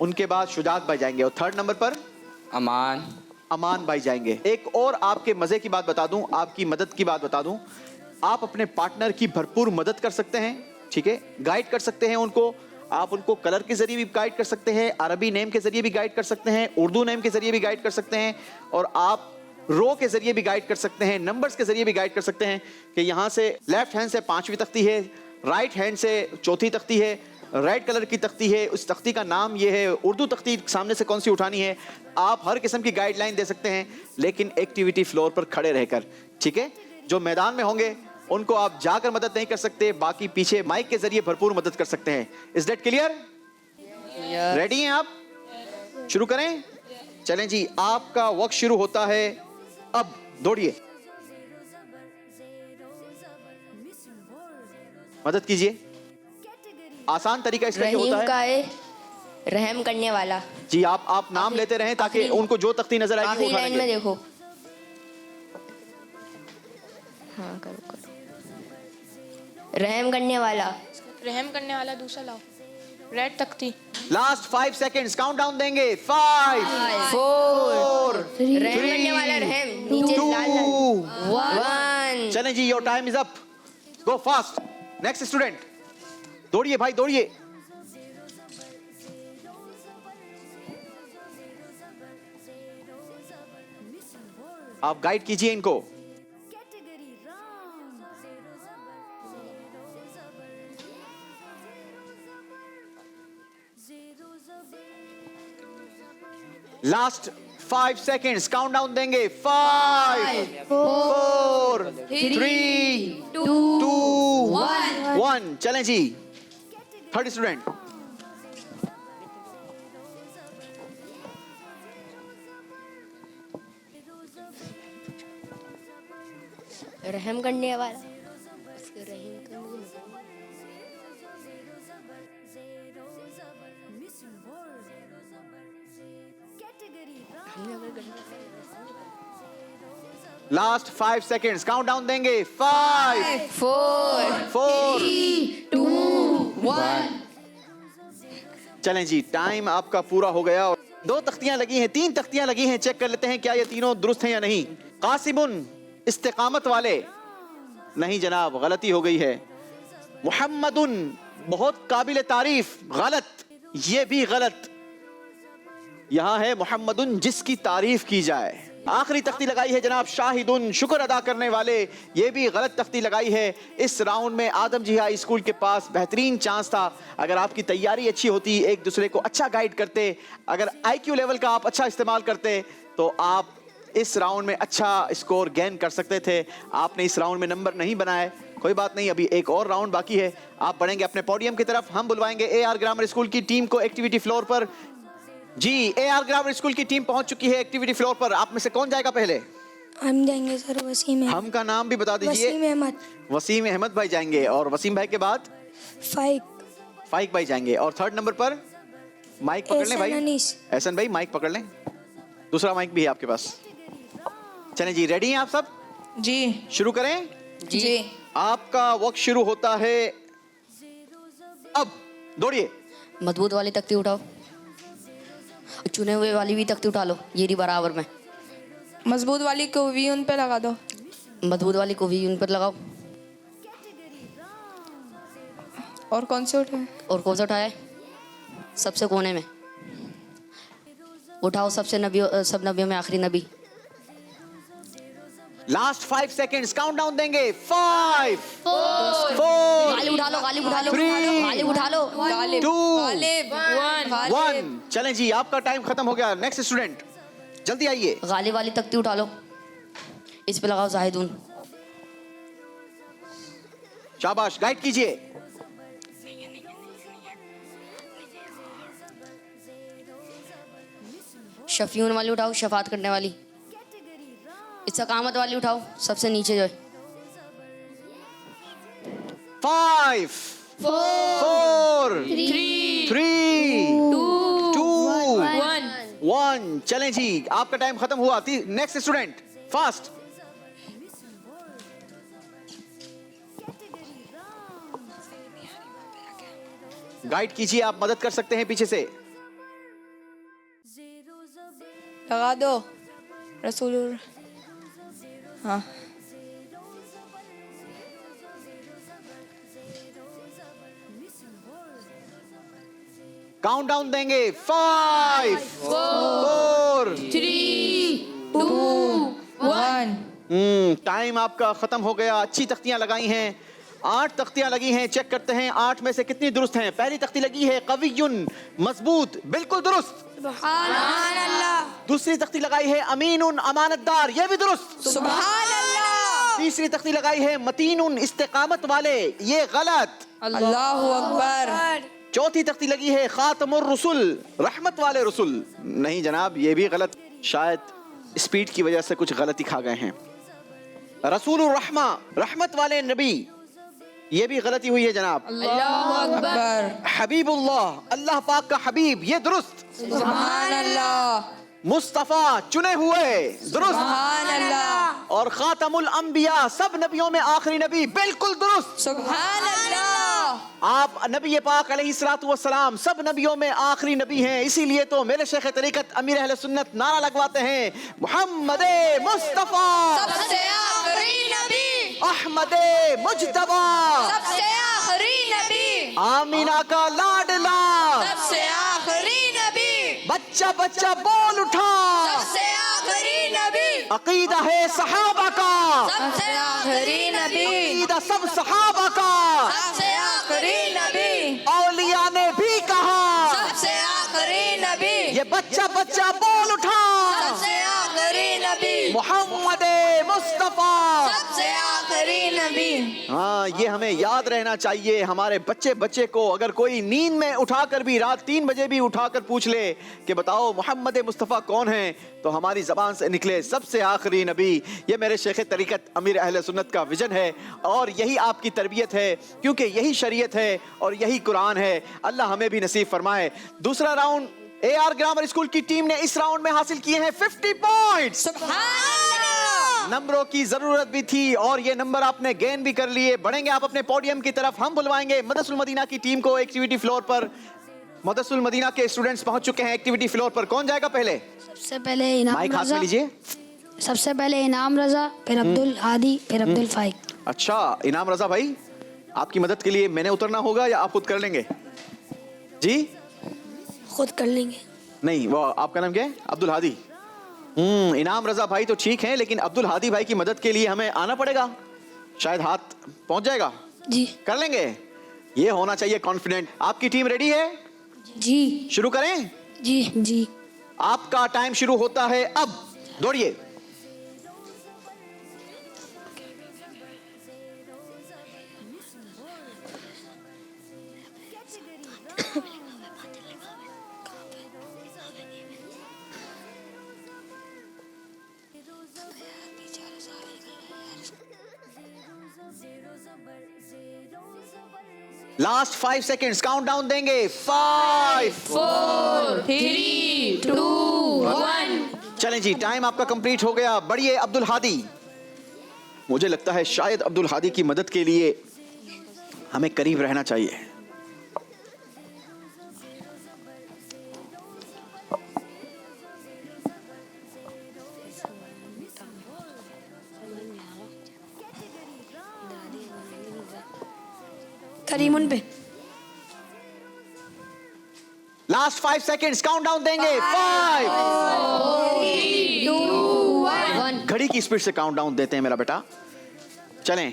उनके बाद शुजात भाई जाएंगे, और थर्ड नंबर पर अमान भाई जाएंगे। एक और आपके मजे की बात बता दूं, आपकी मदद की बात बता दूं, आप अपने पार्टनर की भरपूर मदद कर सकते हैं, ठीक है? गाइड कर सकते हैं उनको। आप उनको कलर के जरिए भी गाइड कर सकते हैं, अरबी नेम के जरिए भी गाइड कर सकते हैं, उर्दू नेम के जरिए भी गाइड कर सकते हैं, और आप रो के जरिए भी गाइड कर सकते हैं, नंबर्स के जरिए भी गाइड कर सकते हैं कि यहाँ से लेफ्ट हैंड से 5वीं तख्ती है, राइट हैंड से 4थी तख्ती है, रेड कलर की तख्ती है, उस तख्ती का नाम ये है, उर्दू तख्ती सामने से कौन सी उठानी है। आप हर किस्म की गाइडलाइन दे सकते हैं, लेकिन एक्टिविटी फ्लोर पर खड़े रहकर, ठीक है? जो मैदान में होंगे उनको आप जाकर मदद नहीं कर सकते, बाकी पीछे माइक के जरिए भरपूर मदद कर सकते हैं। Is that clear? रेडी हैं आप? शुरू करें? चलें जी, आपका वक्त शुरू होता है अब। दौड़िए, मदद कीजिए। आसान तरीका इसका ये होता है, रहम करने वाला। जी आप नाम लेते रहें ताकि उनको जो तख्ती नजर आएगी वो उठा लाइन में लेंगे। देखो। हाँ करो। रहम करने वाला, रहम करने वाला दूसरा लाओ, रेड तख्ती। लास्ट 5 सेकंड्स काउंटडाउन देंगे। 5 4 रहम करने वाला, रहम नीचे लाल 1। चलें जी, your time is up, go fast. Next student, दौड़िए भाई दौड़िए। आप गाइड कीजिए इनको। लास्ट 5 सेकेंड्स, काउंट डाउन देंगे। 5 4 3 2 1। चलें जी, थर्ड स्टूडेंट। रहम करने वाला, उसके रहीम करने वाला। लास्ट 5 सेकेंड्स, काउंट डाउन देंगे। 5 4 2 1। चलें जी, टाइम आपका पूरा हो गया। 2 तख्तियां लगी हैं, 3 तख्तियां लगी हैं। चेक कर लेते हैं क्या ये तीनों दुरुस्त हैं या नहीं। कासिमुन, इस्तिकामत वाले, नहीं जनाब, गलती हो गई है। मुहम्मदुन, बहुत काबिल तारीफ, गलत, ये भी गलत। यहां है मुहम्मदुन, जिसकी तारीफ की जाए। आखिरी तख्ती लगाई है जनाब शाहिदुन, शुक्र अदा करने वाले, ये भी गलत तख्ती लगाई है। इस राउंड में आदम जी हाई स्कूल के पास बेहतरीन चांस था। अगर आपकी तैयारी अच्छी होती, एक दूसरे को अच्छा गाइड करते, अगर IQ लेवल का आप अच्छा इस्तेमाल करते, तो आप इस राउंड में अच्छा स्कोर गेन कर सकते थे। आपने इस राउंड में नंबर नहीं बनाए, कोई बात नहीं, अभी एक और राउंड बाकी है। आप बढ़ेंगे अपने पोडियम की तरफ। हम बुलवाएंगे AR ग्रामर स्कूल की टीम को एक्टिविटी फ्लोर पर। जी, AR ग्रामर स्कूल की टीम पहुंच चुकी है एक्टिविटी फ्लोर पर। आप में से कौन जाएगा पहले? हम जाएंगे सर, वसीम अहमद। हम का नाम भी बता दीजिए। वसीम अहमद। वसीम अहमद भाई जाएंगे, और वसीम भाई के बाद फाइक भाई जाएंगे, और थर्ड नंबर पर माइक पकड़ लें भाई, एहसन भाई माइक पकड़ लें, दूसरा माइक भी है आपके पास। चलें जी, रेडी हैं आप सब? जी, शुरू करें जी। आपका वक्त शुरू होता है अब, दौड़िए। मजबूत वाली तख्ती उठाओ, चुने हुए वाली भी तख्ती उठा लो, ये रही बराबर में। मजबूत वाली को भी उन पे लगा दो। मजबूत वाली को भी उन पर लगाओ। और कौन से उठाए? और कौन सा उठाया? सबसे कोने में उठाओ, सबसे नबियों, सब नबियों में आखिरी नबी। लास्ट 5 सेकेंड्स, काउंट डाउन देंगे। 5 4 गालिब उठा लो, गालिब उठा लो, गालिब उठा लो, 2 1। चलें जी, आपका टाइम खत्म हो गया। नेक्स्ट स्टूडेंट, जल्दी आइए। गालिब वाली तख्ती उठा लो, इस पे लगाओ जाहिदून। शाबाश, गाइड कीजिए। शफीउन वाली उठाओ, शफात करने वाली। इस्तकामत वाली उठाओ, सबसे नीचे जो है। 5 4 3 2 1। चलें जी, आपका टाइम खत्म हुआ। Next student, fast. गाइड कीजिए, आप मदद कर सकते हैं पीछे से। लगा दो रसूल। हाँ, काउंट डाउन देंगे। 5 4 3 2 1। टाइम आपका खत्म हो गया। अच्छी तख्तियां लगाई हैं, 8 तख्तियां लगी हैं। चेक करते हैं 8 में से कितनी दुरुस्त हैं। पहली तख्ती लगी है कवियुन, मजबूत, बिल्कुल दुरुस्त, सुभान अल्लाह। दूसरी तख्ती लगाई है अमीनुन, अमानतदार, ये भी दुरुस्त, सुभान अल्लाह। तीसरी तख्ती लगाई है मतीनुन, इस्तिकामत वाले, ये गलत, अल्लाहु अकबर। चौथी तख्ती लगी है खातमुर रसूल, रहमत वाले रसूल, नहीं जनाब, ये भी गलत, शायद स्पीड की वजह से कुछ गलती खा गए हैं। रसूलुर रहमा, रहमत वाले नबी, ये भी गलती हुई है जनाब। अल्लाहु अकबर। हबीबुल्लाह, अल्लाह पाक का हबीब, ये दुरुस्त, सुभान अल्लाह। मुस्तफा, चुने हुए, दुरुस्त, सुभान अल्लाह। और खातमुल अंबिया, सब नबियों में आखिरी नबी, बिल्कुल दुरुस्त, सुभान अल्लाह। आप नबी पाक अलैहिस्सलातु वस्सलाम सब नबियों में आखिरी नबी हैं। इसीलिए तो मेरे शेख तरीकत अमीर अहले सुन्नत नारा लगवाते हैं, मुहम्मदे मुस्तफा सबसे आखिरी नबी, अहमदे मुज्तबा सबसे आखिरी नबी, आमीना का लाडला सबसे आखिरी नबी, बच्चा बच्चा बोल उठा, सबसे आखिरी नबी, अकीदा है सहाबा का, सबसे आखिरी नबी, अकीदा सब सहाबा का, सबसे आखिरी नबी, औलिया ने भी कहा, सबसे आखिरी नबी, ये बच्चा बच्चा बोल उठा, सबसे आखिरी नबी, मोहम्मद मुस्तफा, सबसे आखिरी नबी। हाँ, ये हमें याद रहना चाहिए। हमारे बच्चे बच्चे को अगर कोई नींद में उठाकर भी रात 3 बजे भी उठाकर पूछ ले कि बताओ मोहम्मद मुस्तफ़ा कौन है, तो हमारी ज़बान से निकले सबसे आखिरी नबी। ये मेरे शेख तरीक़त अमीर अहले सुन्नत का विजन है और यही आपकी तरबियत है, क्योंकि यही शरीयत है और यही कुरान है। अल्लाह हमें भी नसीब फरमाए। दूसरा राउंड AR ग्रामर स्कूल की टीम ने इस राउंड में हासिल किए हैं 50 पॉइंट्स। नंबरों की जरूरत भी थी और ये नंबर आपने गेन भी कर लिए। बढ़ेंगे आप अपने पोडियम की तरफ। हम बुलवाएंगे मदरसुल मदीना की टीम को एक्टिविटी फ्लोर पर। मदरसुल मदीना के स्टूडेंट्स पहुंच चुके हैं एक्टिविटी फ्लोर पर। कौन जाएगा पहले? सबसे पहले इनाम माइक हाथ में रजा, लीजिए। सबसे पहले इनाम रजा, फिर अब्दुल हादी, फिर अब्दुल फाइक। अच्छा, इनाम रजा भाई, आपकी मदद के लिए मैंने उतरना होगा या आप खुद कर लेंगे? जी खुद कर लेंगे। नहीं, वो आपका नाम क्या है? अब्दुल हादी। इनाम रजा भाई तो ठीक है, लेकिन अब्दुल हादी भाई की मदद के लिए हमें आना पड़ेगा। शायद हाथ पहुंच जाएगा। जी कर लेंगे। ये होना चाहिए कॉन्फिडेंट। आपकी टीम रेडी है? जी। शुरू करें? जी जी। आपका टाइम शुरू होता है अब। दौड़िए। लास्ट 5 सेकेंड्स काउंट डाउन देंगे। 5 4 3 2 1। चलें जी, टाइम आपका कंप्लीट हो गया। बढ़िए अब्दुल हादी। मुझे लगता है शायद अब्दुल हादी की मदद के लिए हमें करीब रहना चाहिए। करीमुन पे। लास्ट 5 सेकेंड्स काउंट डाउन देंगे। 5 3 2 1। घड़ी की स्पीड से काउंट डाउन देते हैं मेरा बेटा। चलें।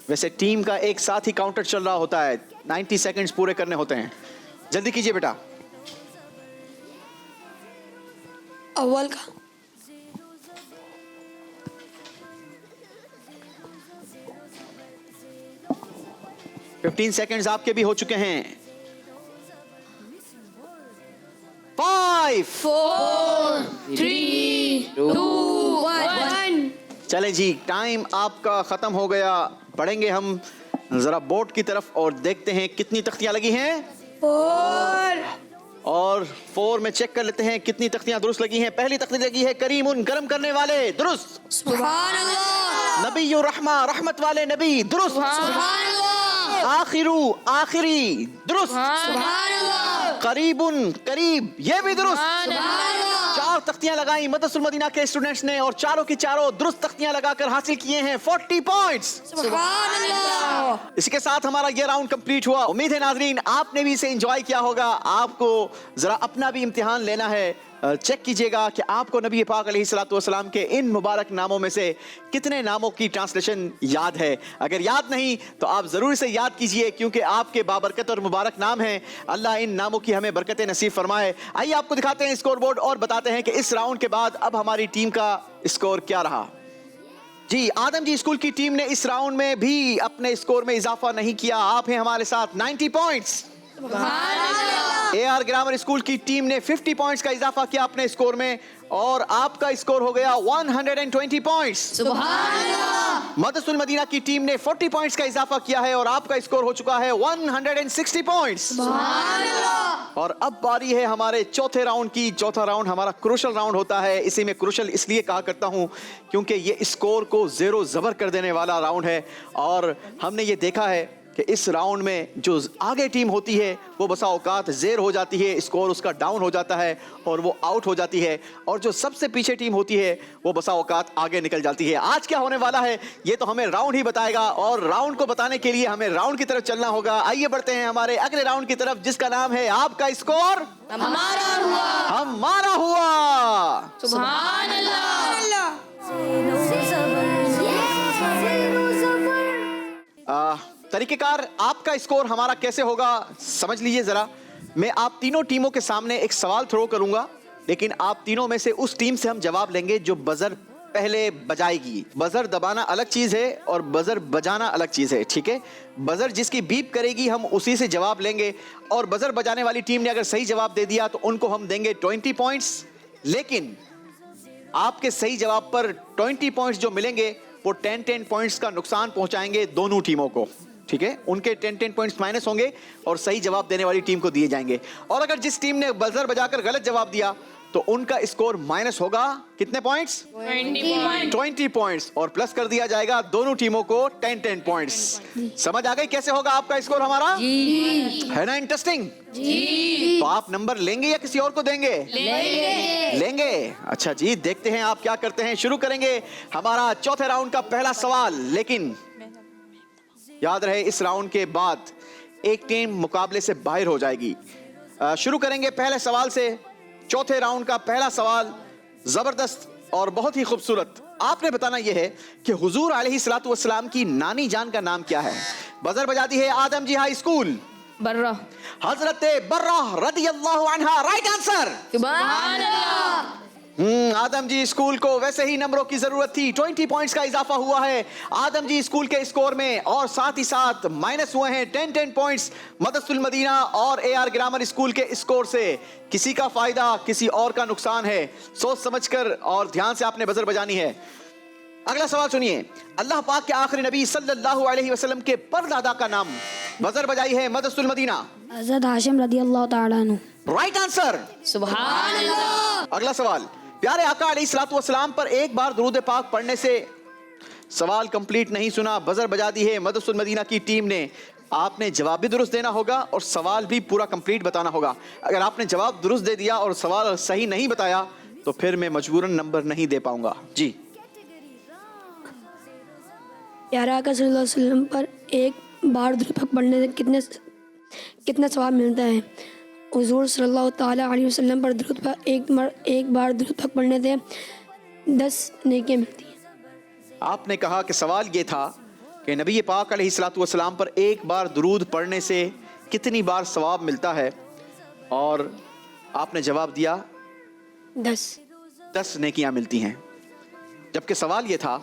वैसे टीम का एक साथ ही काउंटर चल रहा होता है। 90 सेकेंड्स पूरे करने होते हैं। जल्दी कीजिए बेटा। अव्वल का 15 सेकेंड्स आपके भी हो चुके हैं। 5 4 3 2 1। चलें जी, टाइम आपका खत्म हो गया। बढ़ेंगे हम जरा बोर्ड की तरफ और देखते हैं कितनी तख्तियां लगी हैं। 4 और 4 में चेक कर लेते हैं कितनी तख्तियां दुरुस्त लगी हैं। पहली तख्ती लगी है करीमुन, गर्म करने वाले, दुरुस्त। सुभान अल्लाह। नबीयुर रहमा, रहमत वाले नबी, दुरुस्त। सुभान अल्लाह। आखिरू, आखिरी, दुरुस्त। सुभान अल्लाह। करीबुन, करीब, ये भी दुरुस्त। सुभान अल्लाह। 4 तख्तियां लगाई मदरसुल मदीना के स्टूडेंट्स ने और चारों की चारों दुरुस्त तख्तियां लगाकर हासिल किए हैं 40 पॉइंट्स। सुभान अल्लाह। इसके साथ हमारा ये राउंड कंप्लीट हुआ। उम्मीद है नाजरीन आपने भी इसे एंजॉय किया होगा। आपको जरा अपना भी इम्तिहान लेना है। चेक कीजिएगा कि आपको नबी पाक अलैहिस्सलातु वस्सलाम के इन मुबारक नामों में से कितने नामों की ट्रांसलेशन याद है। अगर याद नहीं तो आप ज़रूर इसे याद कीजिए, क्योंकि आपके बाबरकत और मुबारक नाम हैं। अल्लाह इन नामों की हमें बरकतें नसीब फरमाए। आइए आपको दिखाते हैं स्कोर बोर्ड और बताते हैं कि इस राउंड के बाद अब हमारी टीम का स्कोर क्या रहा। जी, आदम जी स्कूल की टीम ने इस राउंड में भी अपने स्कोर में इजाफा नहीं किया। आप हैं हमारे साथ 90 पॉइंट्स। AR ग्रामर स्कूल की टीम ने 50 पॉइंट्स का इजाफा किया अपने स्कोर में और आपका स्कोर हो गया 120 पॉइंट्स। सुभान अल्लाह। मदरसुल मदीना की टीम ने 40 पॉइंट्स का इजाफा किया है और आपका स्कोर हो चुका है 160 पॉइंट्स। सुभान अल्लाह। और अब बारी है हमारे चौथे राउंड की। चौथा राउंड हमारा क्रूशल राउंड होता है। इसी में क्रूशल इसलिए कहा करता हूं क्योंकि ये स्कोर को ज़ेरो ज़बर कर देने वाला राउंड है और हमने ये देखा है कि इस राउंड में जो आगे टीम होती है वो बसा औकात ज़ेर हो जाती है, स्कोर उसका डाउन हो जाता है और वो आउट हो जाती है, और जो सबसे पीछे टीम होती है वो बसा औकात आगे निकल जाती है। आज क्या होने वाला है ये तो हमें राउंड ही बताएगा, और राउंड को बताने के लिए हमें राउंड की तरफ चलना होगा। आइए बढ़ते हैं हमारे अगले राउंड की तरफ, जिसका नाम है आपका स्कोर हमारा हुआ। हमारा हुआ। सुभान अल्लाह। तरीकेकार आपका स्कोर हमारा कैसे होगा समझ लीजिए जरा। मैं आप तीनों टीमों के सामने एक सवाल थ्रो करूंगा, लेकिन आप तीनों में से उस टीम से हम जवाब लेंगे जो बजर पहले बजाएगी। बजर दबाना अलग चीज है और बजर बजाना अलग चीज है, ठीक है। बजर जिसकी बीप करेगी हम उसी से जवाब लेंगे, और बजर बजाने वाली टीम ने अगर सही जवाब दे दिया तो उनको हम देंगे 20 पॉइंट्स। लेकिन आपके सही जवाब पर 20 पॉइंट्स जो मिलेंगे वो 10 पॉइंट्स का नुकसान पहुंचाएंगे दोनों टीमों को, ठीक है। उनके 10 पॉइंट्स माइनस होंगे और सही जवाब देने वाली टीम को दिए जाएंगे। और अगर जिस टीम ने बजर बजाकर गलत जवाब दिया तो उनका स्कोर माइनस होगा कितने पॉइंट्स? 20 पॉइंट्स, और प्लस कर दिया जाएगा दोनों टीमों को 10 पॉइंट्स। समझ आ गई कैसे होगा आपका स्कोर हमारा? है ना इंटरेस्टिंग? तो आप नंबर लेंगे या किसी और को देंगे? लेंगे। अच्छा जी, देखते हैं आप क्या करते हैं। शुरू करेंगे हमारा चौथे राउंड का पहला सवाल, लेकिन याद रहे इस राउंड के बाद एक टीम मुकाबले से बाहर हो जाएगी। शुरू करेंगे पहले सवाल से। चौथे राउंड का पहला सवाल जबरदस्त और बहुत ही खूबसूरत। आपने बताना यह है कि हुजूर अलैहिस्सलातु वस्सलाम की नानी जान का नाम क्या है? बजर बजाती है आदम जी हाई स्कूल। बर्रा। हजरत बर्रा रदियल्लाहु अन्हा राइट आंसर। सुभान अल्लाह। आदम जी स्कूल को वैसे ही नंबरों की जरूरत थी। 20 पॉइंट्स का इजाफा हुआ है आदम जी स्कूल के स्कोर में, और साथ ही साथ माइनस हुए हैं 10 पॉइंट्स मदरसतुल मदीना और AR ग्रामर स्कूल के स्कोर से। किसी का फायदा किसी और का नुकसान है, सोच समझकर और ध्यान से आपने बजर बजानी है। अगला सवाल सुनिए। अल्लाह पाक के आखिरी नबी सल्लल्लाहु अलैहि वसल्लम के परदादा का नाम बजर बजाई है मदरसतुल मदीना। हज़रत हाशिम रदियल्लाहु ताला अन्हु। Right answer. सुभान अल्लाह। अगला सवाल। प्यारे आका अलैहिस्सलातु वस्सलाम पर एक बार दुरूद पाक पढ़ने से, सवाल कंप्लीट नहीं सुना, बजर बजा दी है मदरसतुल मदीना की टीम ने। आपने जवाब भी दुरुस्त देना होगा और सवाल भी पूरा कंप्लीट बताना होगा। अगर आपने जवाब दुरुस्त दे दिया और सवाल सही नहीं बताया तो फिर मैं मजबूरन नंबर नहीं दे पाऊंगा। जी। प्यारे आका सल्लल्लाहु अलैहि वसल्लम पर एक बार दुरूद पाक पढ़ने से कितना सवाब मिलता है? हुजूर सल्लल्लाहु ताला अलैहि वसल्लम पर दुरूद पाक एक बार दुरूद पाक पढ़ने से 10 नेकियां मिलती हैं। आपने कहा कि सवाल ये था कि नबी पाक अलैहिस्सलातु वस्सलाम पर एक बार दुरूद पढ़ने से कितनी बार सवाब मिलता है, और आपने जवाब दिया 10 नेकियां मिलती हैं। जबकि सवाल ये था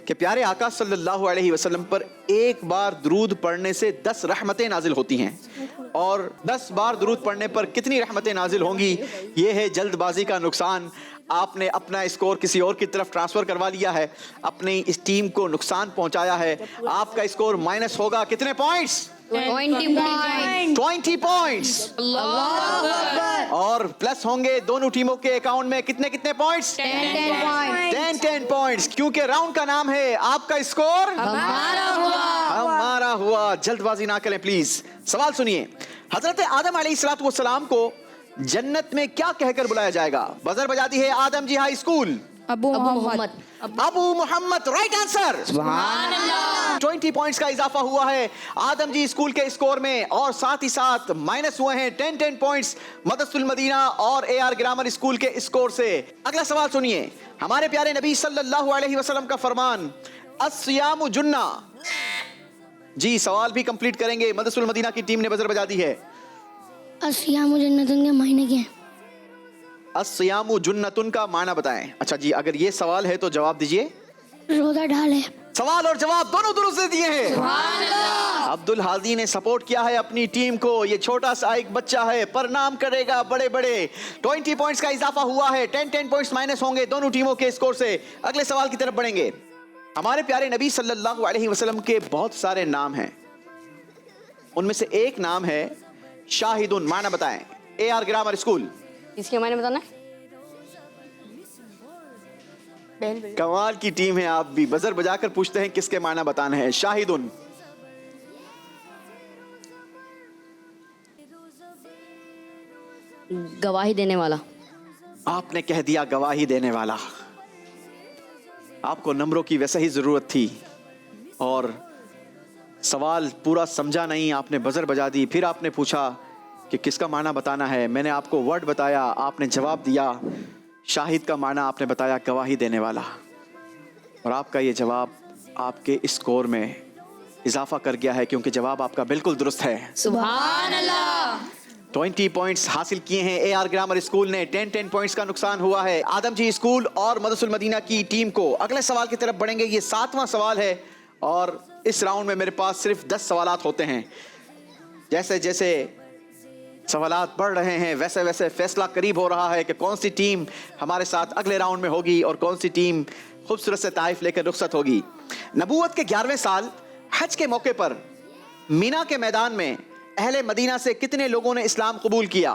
कि प्यारे आका सल्लल्लाहु अलैहि वसल्लम पर एक बार दुरूद पढ़ने से 10 रहमतें नाजिल होती हैं, और 10 बार दुरूद पढ़ने पर कितनी रहमतें नाजिल होंगी, ये है जल्दबाजी का नुकसान। आपने अपना स्कोर किसी और की तरफ ट्रांसफर करवा लिया है, अपनी इस टीम को नुकसान पहुंचाया है। आपका स्कोर माइनस होगा कितने पॉइंट्स? 20 पॉइंट्स। और प्लस होंगे दोनों टीमों के अकाउंट में कितने पॉइंट्स? 10 पॉइंट्स, क्योंकि राउंड का नाम है आपका स्कोर हमारा हुआ। जल्दबाजी ना करें प्लीज। सवाल सुनिए। हजरत आदम अलैहिस्सलातु वस्सलाम को जन्नत में क्या कहकर बुलाया जाएगा? बजर बजाती है Adam ji high school. Abu Mohammad right answer. 20 points का इजाफा हुआ है आदम जी स्कूल के स्कोर में, और साथ ही साथ माइनस हुए हैं 10 पॉइंट्स मदरसतुल मदीना और AR ग्रामर स्कूल के स्कोर से। अगला सवाल सुनिए। हमारे प्यारे नबी सल्लल्लाहु अलैहि वसल्लम का फरमान अस्सियामु जुन्ना। जी सवाल भी कंप्लीट करेंगे। मदरसतुल मदीना की टीम ने बजर बजा दी है। अस्सियामु जन्नतुन के मायने क्या है? अस्सियामु जुन्नतुन का माना बताएं। अच्छा जी, अगर ये सवाल है तो जवाब दीजिए। रोजा ढाल है। सवाल और जवाब दोनों दुरुस्त दे दिए हैं। अब्दुल हादी ने सपोर्ट किया है अपनी टीम को। ये छोटा सा एक बच्चा है पर नाम करेगा बड़े बड़े। 20 पॉइंट्स का इजाफा हुआ है। 10 पॉइंट्स माइनस होंगे दोनों टीमों के स्कोर से। अगले सवाल की तरफ बढ़ेंगे। हमारे प्यारे नबी सल्लल्लाहु अलैहि वसल्लम के बहुत सारे नाम हैं, उनमें से एक नाम है शाहिदुन। माना बताएं। AR grammar school. इसके मायने बताना। कमाल की टीम है आप भी। बजर बजाकर पूछते हैं किसके माना बताना है। शाहिदुन। गवाही देने वाला। आपने कह दिया गवाही देने वाला। आपको नंबरों की वैसे ही जरूरत थी और सवाल पूरा समझा नहीं, आपने बजर बजा दी। फिर आपने पूछा कि किसका माना बताना है, मैंने आपको वर्ड बताया, आपने जवाब दिया। शाहिद का माना आपने बताया गवाही देने वाला, और आपका ये जवाब आपके स्कोर में इजाफा कर गया है क्योंकि जवाब आपका बिल्कुल दुरुस्त है। सुभान अल्लाह। 20 पॉइंट्स हासिल किए हैं AR ग्रामर स्कूल ने। 10 पॉइंट्स का नुकसान हुआ है आदम जी स्कूल और मदरसुल मदीना की टीम को। अगले सवाल की तरफ बढ़ेंगे, ये 7वां सवाल है और इस राउंड में मेरे पास सिर्फ 10 सवालात होते हैं। जैसे जैसे सवालात बढ़ रहे हैं वैसे वैसे फैसला करीब हो रहा है कि कौन सी टीम हमारे साथ अगले राउंड में होगी और कौन सी टीम खूबसूरत से ताइफ लेकर रुखसत होगी। नबूवत के 11वें साल हज के मौके पर मीना के मैदान में अहले मदीना से कितने लोगों ने इस्लाम कबूल किया?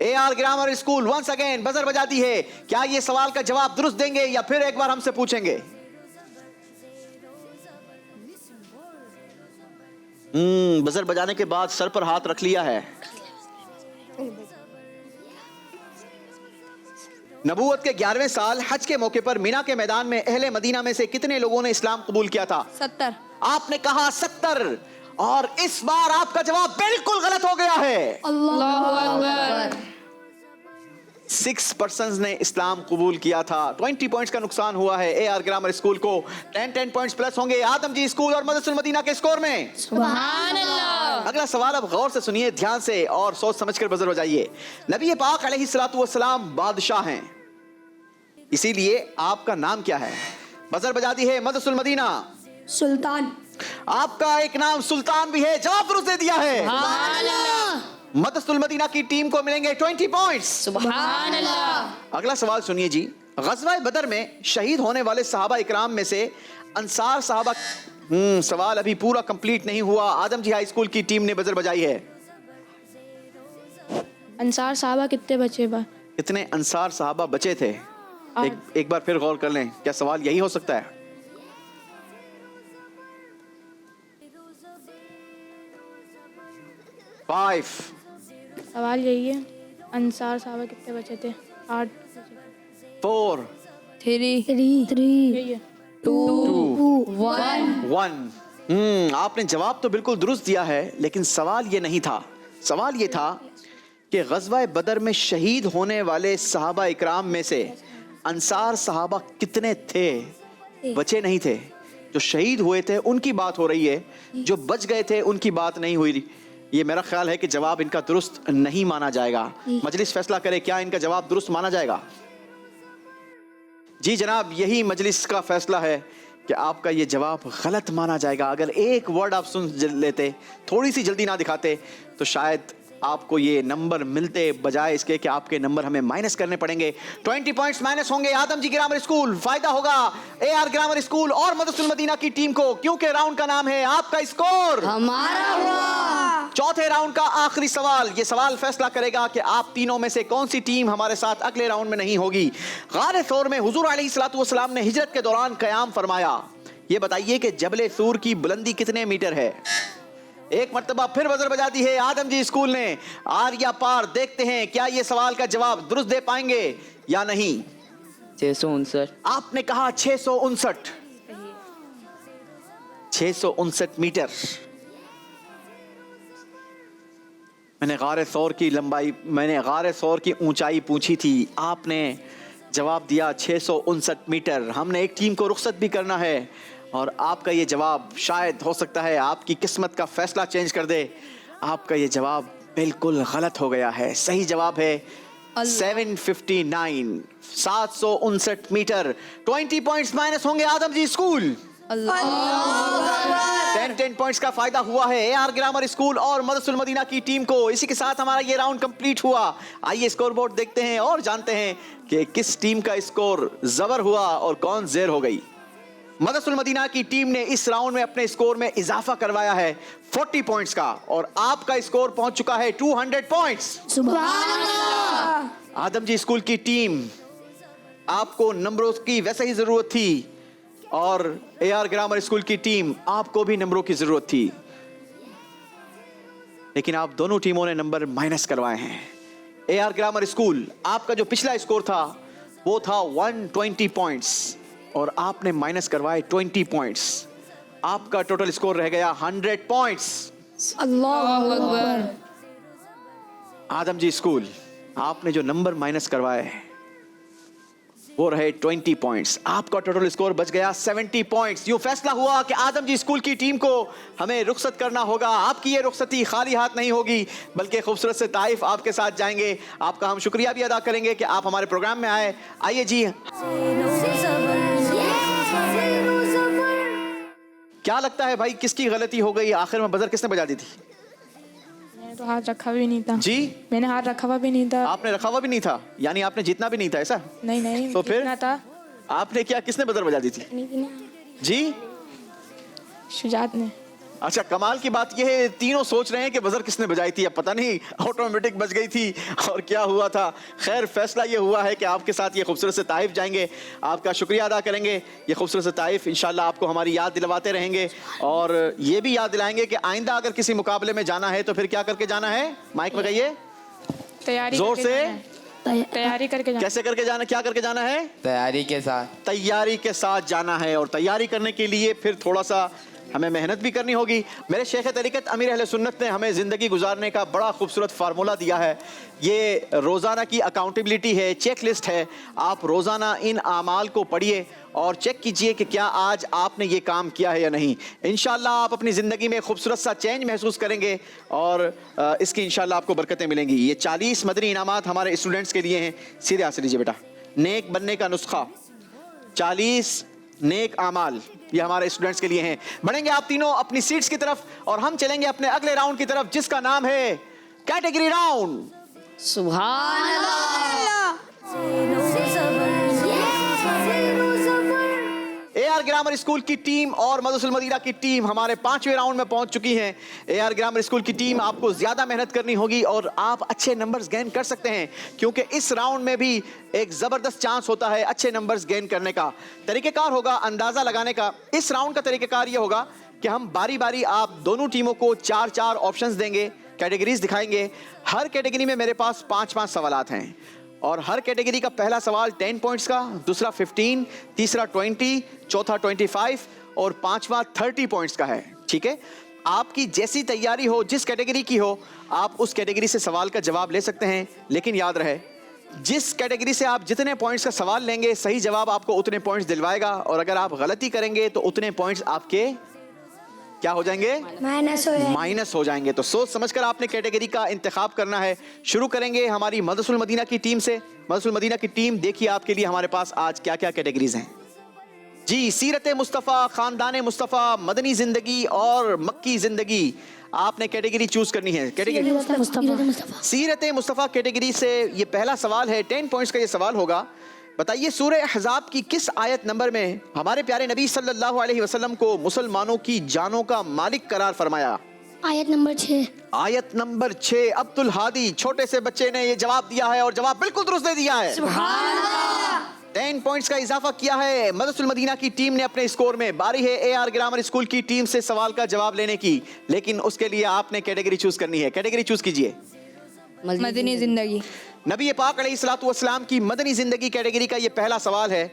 AR grammar school once again buzzer बजाती है। क्या ये सवाल का जवाब दुरुस्त देंगे या फिर एक बार हमसे पूछेंगे? बजर बजाने के बाद सर पर हाथ रख लिया है। नबूवत के 11वें साल हज के मौके पर मीना के मैदान में अहले मदीना में से कितने लोगों ने इस्लाम कबूल किया था? 70। आपने कहा 70 और इस बार आपका जवाब बिल्कुल गलत हो गया है। अल्लाहु अकबर। 6 पर्सन्स ने इस्लाम कबूल किया था। 20 पॉइंट्स का नुकसान हुआ है AR ग्रामर स्कूल को। 10 पॉइंट्स प्लस होंगे आदम जी स्कूल और मदरसुल मदीना के स्कोर में। सुभान अल्लाह। अगला सवाल अब गौर से सुनिए, ध्यान से और सोच समझकर बजर बजाइए। नबी पाक अलैहिस्सलातु वस्सलाम बादशाह हैं, इसीलिए आपका नाम क्या है? बजर बजा दी है मदरसुल मदीना। सुल्तान। आपका एक नाम सुल्तान भी है, जवाब दुरुस्त दे दिया है। सुभान अल्लाह। मदरसुल मदीना की टीम को मिलेंगे 20 पॉइंट्स। सुभान अल्लाह। अगला सवाल सुनिए जी। गज़वा बदर में शहीद होने वाले सहाबा इकराम में से अंसार सहाबा, सवाल अभी पूरा कंप्लीट नहीं हुआ। आदम जी हाई स्कूल की टीम ने बजर बजाई है। अंसार साहबा कितने बचे बा? कितने अंसार सहाबा बचे थे? एक बार फिर गौर कर लें, क्या सवाल यही हो सकता है? सवाल यही है, अंसार साहबा कितने बचे थे? 8 4 यही है। 2 1। आपने जवाब तो बिल्कुल दुरुस्त दिया है, लेकिन सवाल ये नहीं था। सवाल ये था कि गज़वा बदर में शहीद होने वाले सहाबा इकराम में से अंसार सहाबा कितने थे? बचे नहीं थे। जो शहीद हुए थे उनकी बात हो रही है, जो बच गए थे उनकी बात नहीं हुई। ये मेरा ख्याल है कि जवाब इनका दुरुस्त नहीं माना जाएगा। मजलिस फैसला करे, क्या इनका जवाब दुरुस्त माना जाएगा? जी जनाब, यही मजलिस का फैसला है कि आपका ये जवाब गलत माना जाएगा। अगर एक वर्ड आप सुन लेते, थोड़ी सी जल्दी ना दिखाते, तो शायद आपको ये नंबर मिलते, बजाय इसके कि आपके नंबर हमें माइनस करने पड़ेंगे। 20 पॉइंट्स माइनस होंगे आदम जी ग्रामर स्कूल। फायदा होगा AR ग्रामर स्कूल और मदरसुल मदीना की टीम को, क्योंकि राउंड का नाम है आपका स्कोर हमारा हुआ। चौथे राउंड का आखिरी सवाल। ये सवाल फैसला करेगा कि आप तीनों में से कौन सी टीम हमारे साथ अगले राउंड में नहीं होगी। गार थौर में हुजूर अलैहिस्सलातु वस्सलाम ने हिजरत के दौरान कयाम फरमाया। ये बताइए कि जबले सूर की बुलंदी कितने मीटर है? एक मर्तबा फिर बजर बजा दी है आदम जी स्कूल ने। आर या पार, देखते हैं क्या ये सवाल का जवाब दुरुस्त दे पाएंगे या नहीं। 659। आपने कहा 659। 659 मीटर। मैंने गारे सौर की ऊंचाई पूछी थी, आपने जवाब दिया 659 मीटर। हमने एक टीम को रुखसत भी करना है और आपका ये जवाब शायद हो सकता है आपकी किस्मत का फैसला चेंज कर दे। आपका ये जवाब बिल्कुल गलत हो गया है। सही जवाब है 759, 759 मीटर। 20 पॉइंट्स माइनस होंगे आदम जी स्कूल। 10 पॉइंट्स का फायदा हुआ है AR ग्रामर स्कूल और मदरसुल मदीना की टीम को। इसी के साथ हमारा ये राउंड कंप्लीट हुआ। आइए स्कोर बोर्ड देखते हैं और जानते हैं कि किस टीम का स्कोर जबर हुआ और कौन ज़ेर हो गई। मदरसुल मदीना की टीम ने इस राउंड में अपने स्कोर में इजाफा करवाया है 40 पॉइंट्स का, और आपका स्कोर पहुंच चुका है 200 पॉइंट्स। सुभान अल्लाह। आदम जी स्कूल की टीम, आपको नंबरों की वैसे ही जरूरत थी और AR ग्रामर स्कूल की टीम, आपको भी नंबरों की जरूरत थी, लेकिन आप दोनों टीमों ने नंबर माइनस करवाए हैं। AR ग्रामर स्कूल, आपका जो पिछला स्कोर था वो था 120 पॉइंट्स और आपने माइनस करवाए 20 पॉइंट्स, आपका टोटल स्कोर रह गया 100 पॉइंट्स। अल्लाह अकबर। आदम जी स्कूल, आपने जो नंबर माइनस करवाए वो रहे 20 पॉइंट्स, आपका टोटल स्कोर बच गया 70 पॉइंट्स। यूं फैसला हुआ कि आदम जी स्कूल की टीम को हमें रुखसत करना होगा। आपकी ये रुखसती खाली हाथ नहीं होगी बल्कि खूबसूरत से ताइफ आपके साथ जाएंगे। आपका हम शुक्रिया भी अदा करेंगे कि आप हमारे प्रोग्राम में आए। आइए जी, क्या लगता है भाई किसकी गलती हो गई? आखिर में बजर किसने बजा दी थी? मैंने तो हाथ रखा भी नहीं था जी, मैंने हाथ रखा हुआ भी नहीं था। आपने रखा हुआ भी नहीं था, यानी आपने जीतना भी नहीं था, ऐसा? नहीं तो फिर जीतना था। आपने क्या, किसने बजर बजा दी थी? जी, शुजात ने। अच्छा, कमाल की बात यह है तीनों सोच रहे हैं कि बजर किसने बजाई थी। अब पता नहीं ऑटोमेटिक बज गई थी और क्या हुआ था। खैर, फैसला ये हुआ है कि आपके साथ ये खूबसूरत से ताइफ जाएंगे। आपका शुक्रिया अदा करेंगे। ये खूबसूरत से ताइफ इंशाल्लाह आपको हमारी याद दिलवाते रहेंगे और ये भी याद दिलाएंगे कि आइंदा अगर किसी मुकाबले में जाना है तो फिर क्या करके जाना है? माइक में कहिए तैयारी जोर करके से। जाना है। तैयारी करके जाना। कैसे करके जाना, क्या करके जाना है? तैयारी के साथ। तैयारी के साथ जाना है और तैयारी करने के लिए फिर थोड़ा सा हमें मेहनत भी करनी होगी। मेरे शेख तरीक़त अमीर अहले सुन्नत ने हमें ज़िंदगी गुजारने का बड़ा खूबसूरत फार्मूला दिया है। ये रोज़ाना की अकाउंटेबिलिटी है, चेक लिस्ट है। आप रोज़ाना इन आमाल को पढ़िए और चेक कीजिए कि क्या आज आपने ये काम किया है या नहीं। इंशाल्लाह आप अपनी ज़िंदगी में खूबसूरत सा चेंज महसूस करेंगे और इसकी इंशाल्लाह आपको बरकतें मिलेंगी। ये 40 मदनी इनामात हमारे स्टूडेंट्स के लिए हैं। सीधे हाथ से लीजिए बेटा। नेक बनने का नुस्खा, 40 नेक आमाल, ये हमारे स्टूडेंट्स के लिए हैं। बढ़ेंगे आप तीनों अपनी सीट्स की तरफ और हम चलेंगे अपने अगले राउंड की तरफ जिसका नाम है कैटेगरी राउंड। सुभान अल्लाह। AR ग्रामर स्कूल की टीम और मदरसुल मदीना की टीम हमारे 5वें राउंड में पहुंच चुकी हैं। AR ग्रामर स्कूल की टीम, आपको ज्यादा मेहनत करनी होगी और आप अच्छे नंबर्स गेन कर सकते हैं क्योंकि इस राउंड में भी एक जबरदस्त चांस होता है अच्छे नंबर्स गेन करने का। तरीकेकार होगा अंदाजा लगाने का। इस राउंड का तरीकेकार ये होगा कि हम बारी बारी आप दोनों टीमों को 4-4 ऑप्शंस देंगे, कैटेगरीज दिखाएंगे। हर कैटेगरी में मेरे पास 5-5 सवालात हैं और हर कैटेगरी का पहला सवाल 10 पॉइंट्स का, दूसरा 15, तीसरा 20, चौथा 25 और पांचवा 30 पॉइंट्स का है। ठीक है, आपकी जैसी तैयारी हो, जिस कैटेगरी की हो, आप उस कैटेगरी से सवाल का जवाब ले सकते हैं। लेकिन याद रहे, जिस कैटेगरी से आप जितने पॉइंट्स का सवाल लेंगे सही जवाब आपको उतने पॉइंट्स दिलवाएगा और अगर आप गलती करेंगे तो उतने पॉइंट्स आपके क्या हो जाएंगे? माइनस हो जाएंगे। तो सोच समझकर आपने कैटेगरी का इंतखाब करना है। शुरू करेंगे हमारी मदरसुल मदीना की टीम से। मदरसुल मदीना की टीम, देखिए आपके लिए हमारे पास आज क्या क्या कैटेगरीज हैं जी। सीरत मुस्तफ़ा, खानदान मुस्तफ़ा, मदनी जिंदगी और मक्की जिंदगी, आपने कैटेगरी चूज करनी है। कैटेगरी सीरत मुस्तफ़ा कैटेगरी से ये पहला सवाल है। 10 पॉइंट्स का ये सवाल होगा। बताइए सूरह अहज़ाब की किस आयत नंबर में हमारे प्यारे नबी सल्लल्लाहु अलैहि वसल्लम को मुसलमानों की जानों का मालिक करार फरमाया? आयत नंबर 6। आयत नंबर 6। अब्दुल हादी छोटे से बच्चे ने ये जवाब दिया है और जवाब बिल्कुल दुरुस्त दे दिया है। सुभान अल्लाह। 10 पॉइंट्स का इजाफा किया है मदरसुल मदीना की टीम ने अपने स्कोर में। बारी है AR ग्रामर स्कूल की टीम से सवाल का जवाब लेने की, लेकिन उसके लिए आपने कैटेगरी चूज करनी है। कैटेगरी चूज कीजिए। मदनी जिंदगी। नबी पाक अलैहिस्सलातु वस्सलाम की मदनी जिंदगी कैटेगरी का ये पहला सवाल है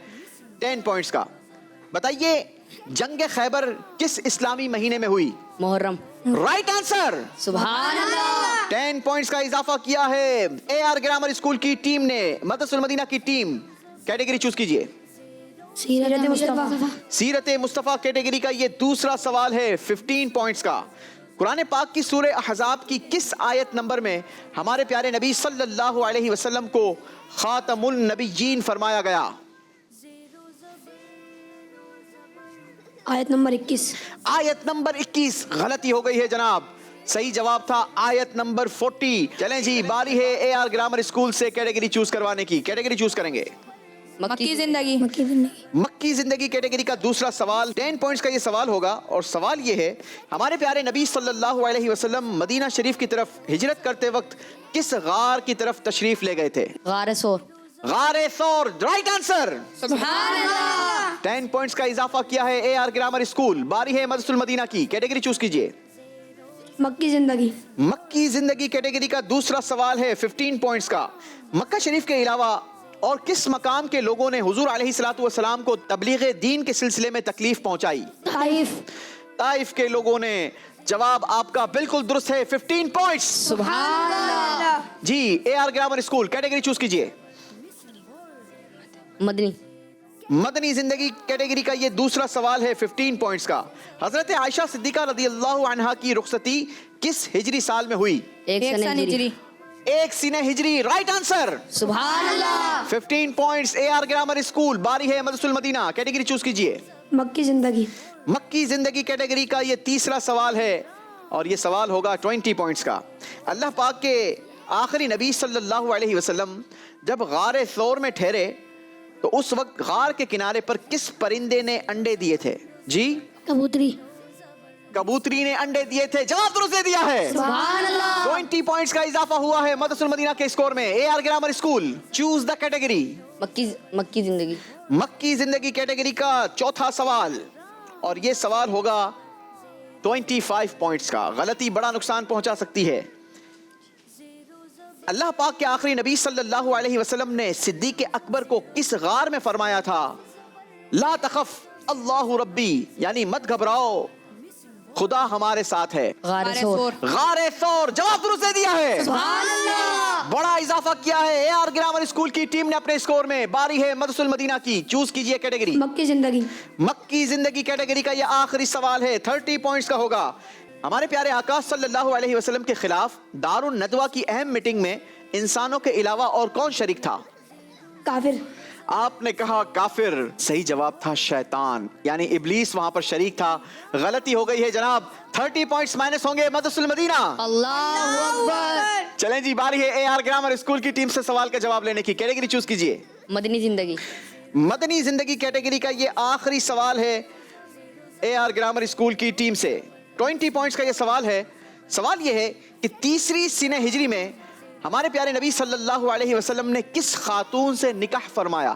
10 पॉइंट्स का। बताइए जंग खैबर किस इस्लामी महीने में हुई? मुहर्रम। Right answer. सुभान अल्लाह। 10 पॉइंट्स का इजाफा किया है AR ग्रामर स्कूल की टीम ने। मदरसुल मदीना की टीम, कैटेगरी चूज कीजिए। सीरत मुस्तफ़ा। सीरत मुस्तफ़ा कैटेगरी का ये दूसरा सवाल है 15 पॉइंट्स का। कुरान पाक की सूरह अहज़ाब की किस आयत नंबर में हमारे प्यारे नबी सल्लल्लाहु अलैहि वसल्लम को खातमुल नबिय्यीन फरमाया गया? आयत नंबर 21। आयत नंबर 21 गलती हो गई है जनाब। सही जवाब था आयत नंबर 40। चलें जी, बारी है AR ग्रामर स्कूल से कैटेगरी चूज करवाने की। कैटेगरी चूज करेंगे। मक्की जिंदगी। मक्की जिंदगी कैटेगरी का दूसरा सवाल 10 पॉइंट्स का ये सवाल होगा और सवाल ये है हमारे प्यारे नबी सल्लल्लाहु अलैहि वसल्लम मदीना शरीफ की तरफ हिजरत करते वक्त किस गार की तरफ तशरीफ ले गए थे? गारे सौर। गारे सौर। Right answer. सुभान अल्लाह। 10 पॉइंट्स का इजाफा किया है AR ग्रामर स्कूल। बारी है मदरसुल मदीना की। कैटेगरी चूज कीजिए। मक्की ज़िंदगी। मक्की जिंदगी कैटेगरी का दूसरा सवाल है 15 पॉइंट्स का। मक्का शरीफ के अलावा और किस मकाम के लोगों ने हुजूर अलैहिस्सलातु वस्सलाम को तबलीग दीन के सिलसिले में तकलीफ पहुंचाई? ताइफ। ताइफ के लोगों ने। जवाब आपका बिल्कुल दुरुस्त है, 15 पॉइंट्स। सुभान अल्लाह। जी, AR grammar school category choose कीजिए। मदनी। मदनी जिंदगी कैटेगरी का ये दूसरा सवाल है 15 पॉइंट्स का। हजरत आयशा सिद्दीका रदियल्लाहु अन्हा की रुखसती किस हिजरी साल में हुई? एक सन हिजरी। एक सीने हिजरी, राइट आंसर। सुभान अल्लाह। 15 पॉइंट्स AR ग्रामर स्कूल। बारी है मदरसुल मदीना, कैटेगरी चूज कीजिए। मक्की ज़िंदगी। मक्की जिंदगी कैटेगरी का ये तीसरा सवाल है और ये सवाल होगा 20 पॉइंट्स का। अल्लाह पाक के आखिरी नबी सल्लल्लाहु अलैहि वसल्लम जब गारे सौर में ठहरे तो उस वक्त गार के किनारे पर किस परिंदे ने अंडे दिए थे? जी, कबूतरी। कबूतरी ने अंडे दिए थे। जवाब दुरुस्त दे दिया है। सुभान अल्लाह। 20 पॉइंट्स का इजाफा हुआ है मदरसुल मदीना के स्कोर में। AR grammar school, choose the category. मक्की ज़िंदगी। मक्की जिंदगी कैटेगरी का चौथा सवाल और ये सवाल होगा 25 पॉइंट्स का। गलती बड़ा नुकसान पहुंचा सकती है। अल्लाह पाक के आखिरी नबी सल्लल्लाहु अलैहि वसल्लम ने सिद्दीक अकबर को किस गार में फरमाया था? ला तखफ अल्लाहु रब्बी, यानी मत घबराओ, खुदा हमारे साथ है। गारे सौर। गारे सौर। जवाब दुरुस्त दे दिया है। सुभान अल्लाह। बड़ा इजाफा किया है AR ग्रामर स्कूल की टीम ने अपने स्कोर में। बारी है मदरसुल मदीना की, चूज कीजिए कैटेगरी। मक्की ज़िंदगी। मक्की जिंदगी कैटेगरी का यह आखिरी सवाल है, 30 पॉइंट्स का होगा। हमारे प्यारे आका सल्लल्लाहु अलैहि वसल्लम के खिलाफ दारुन नदवा की अहम मीटिंग में इंसानों के अलावा और कौन शरीक था? काफिर। आपने कहा काफिर, सही जवाब था शैतान, यानी इब्लीस वहां पर शरीक था। गलती हो गई है जनाब। 30 पॉइंट्स माइनस होंगे मदरसुल मदीना। अल्लाहु अकबर। चलें जी, बारी है AR ग्रामर स्कूल की टीम से सवाल का जवाब लेने की। कैटेगरी चूज कीजिए। मदनी ज़िंदगी। मदनी जिंदगी कैटेगरी का ये आखिरी सवाल है AR ग्रामर स्कूल की टीम से। 20 पॉइंट्स का ये सवाल है। सवाल ये है कि तीसरी सीने हिजरी में हमारे प्यारे नबी सल्लल्लाहु अलैहि वसल्लम ने किस खातून से निकाह फरमाया?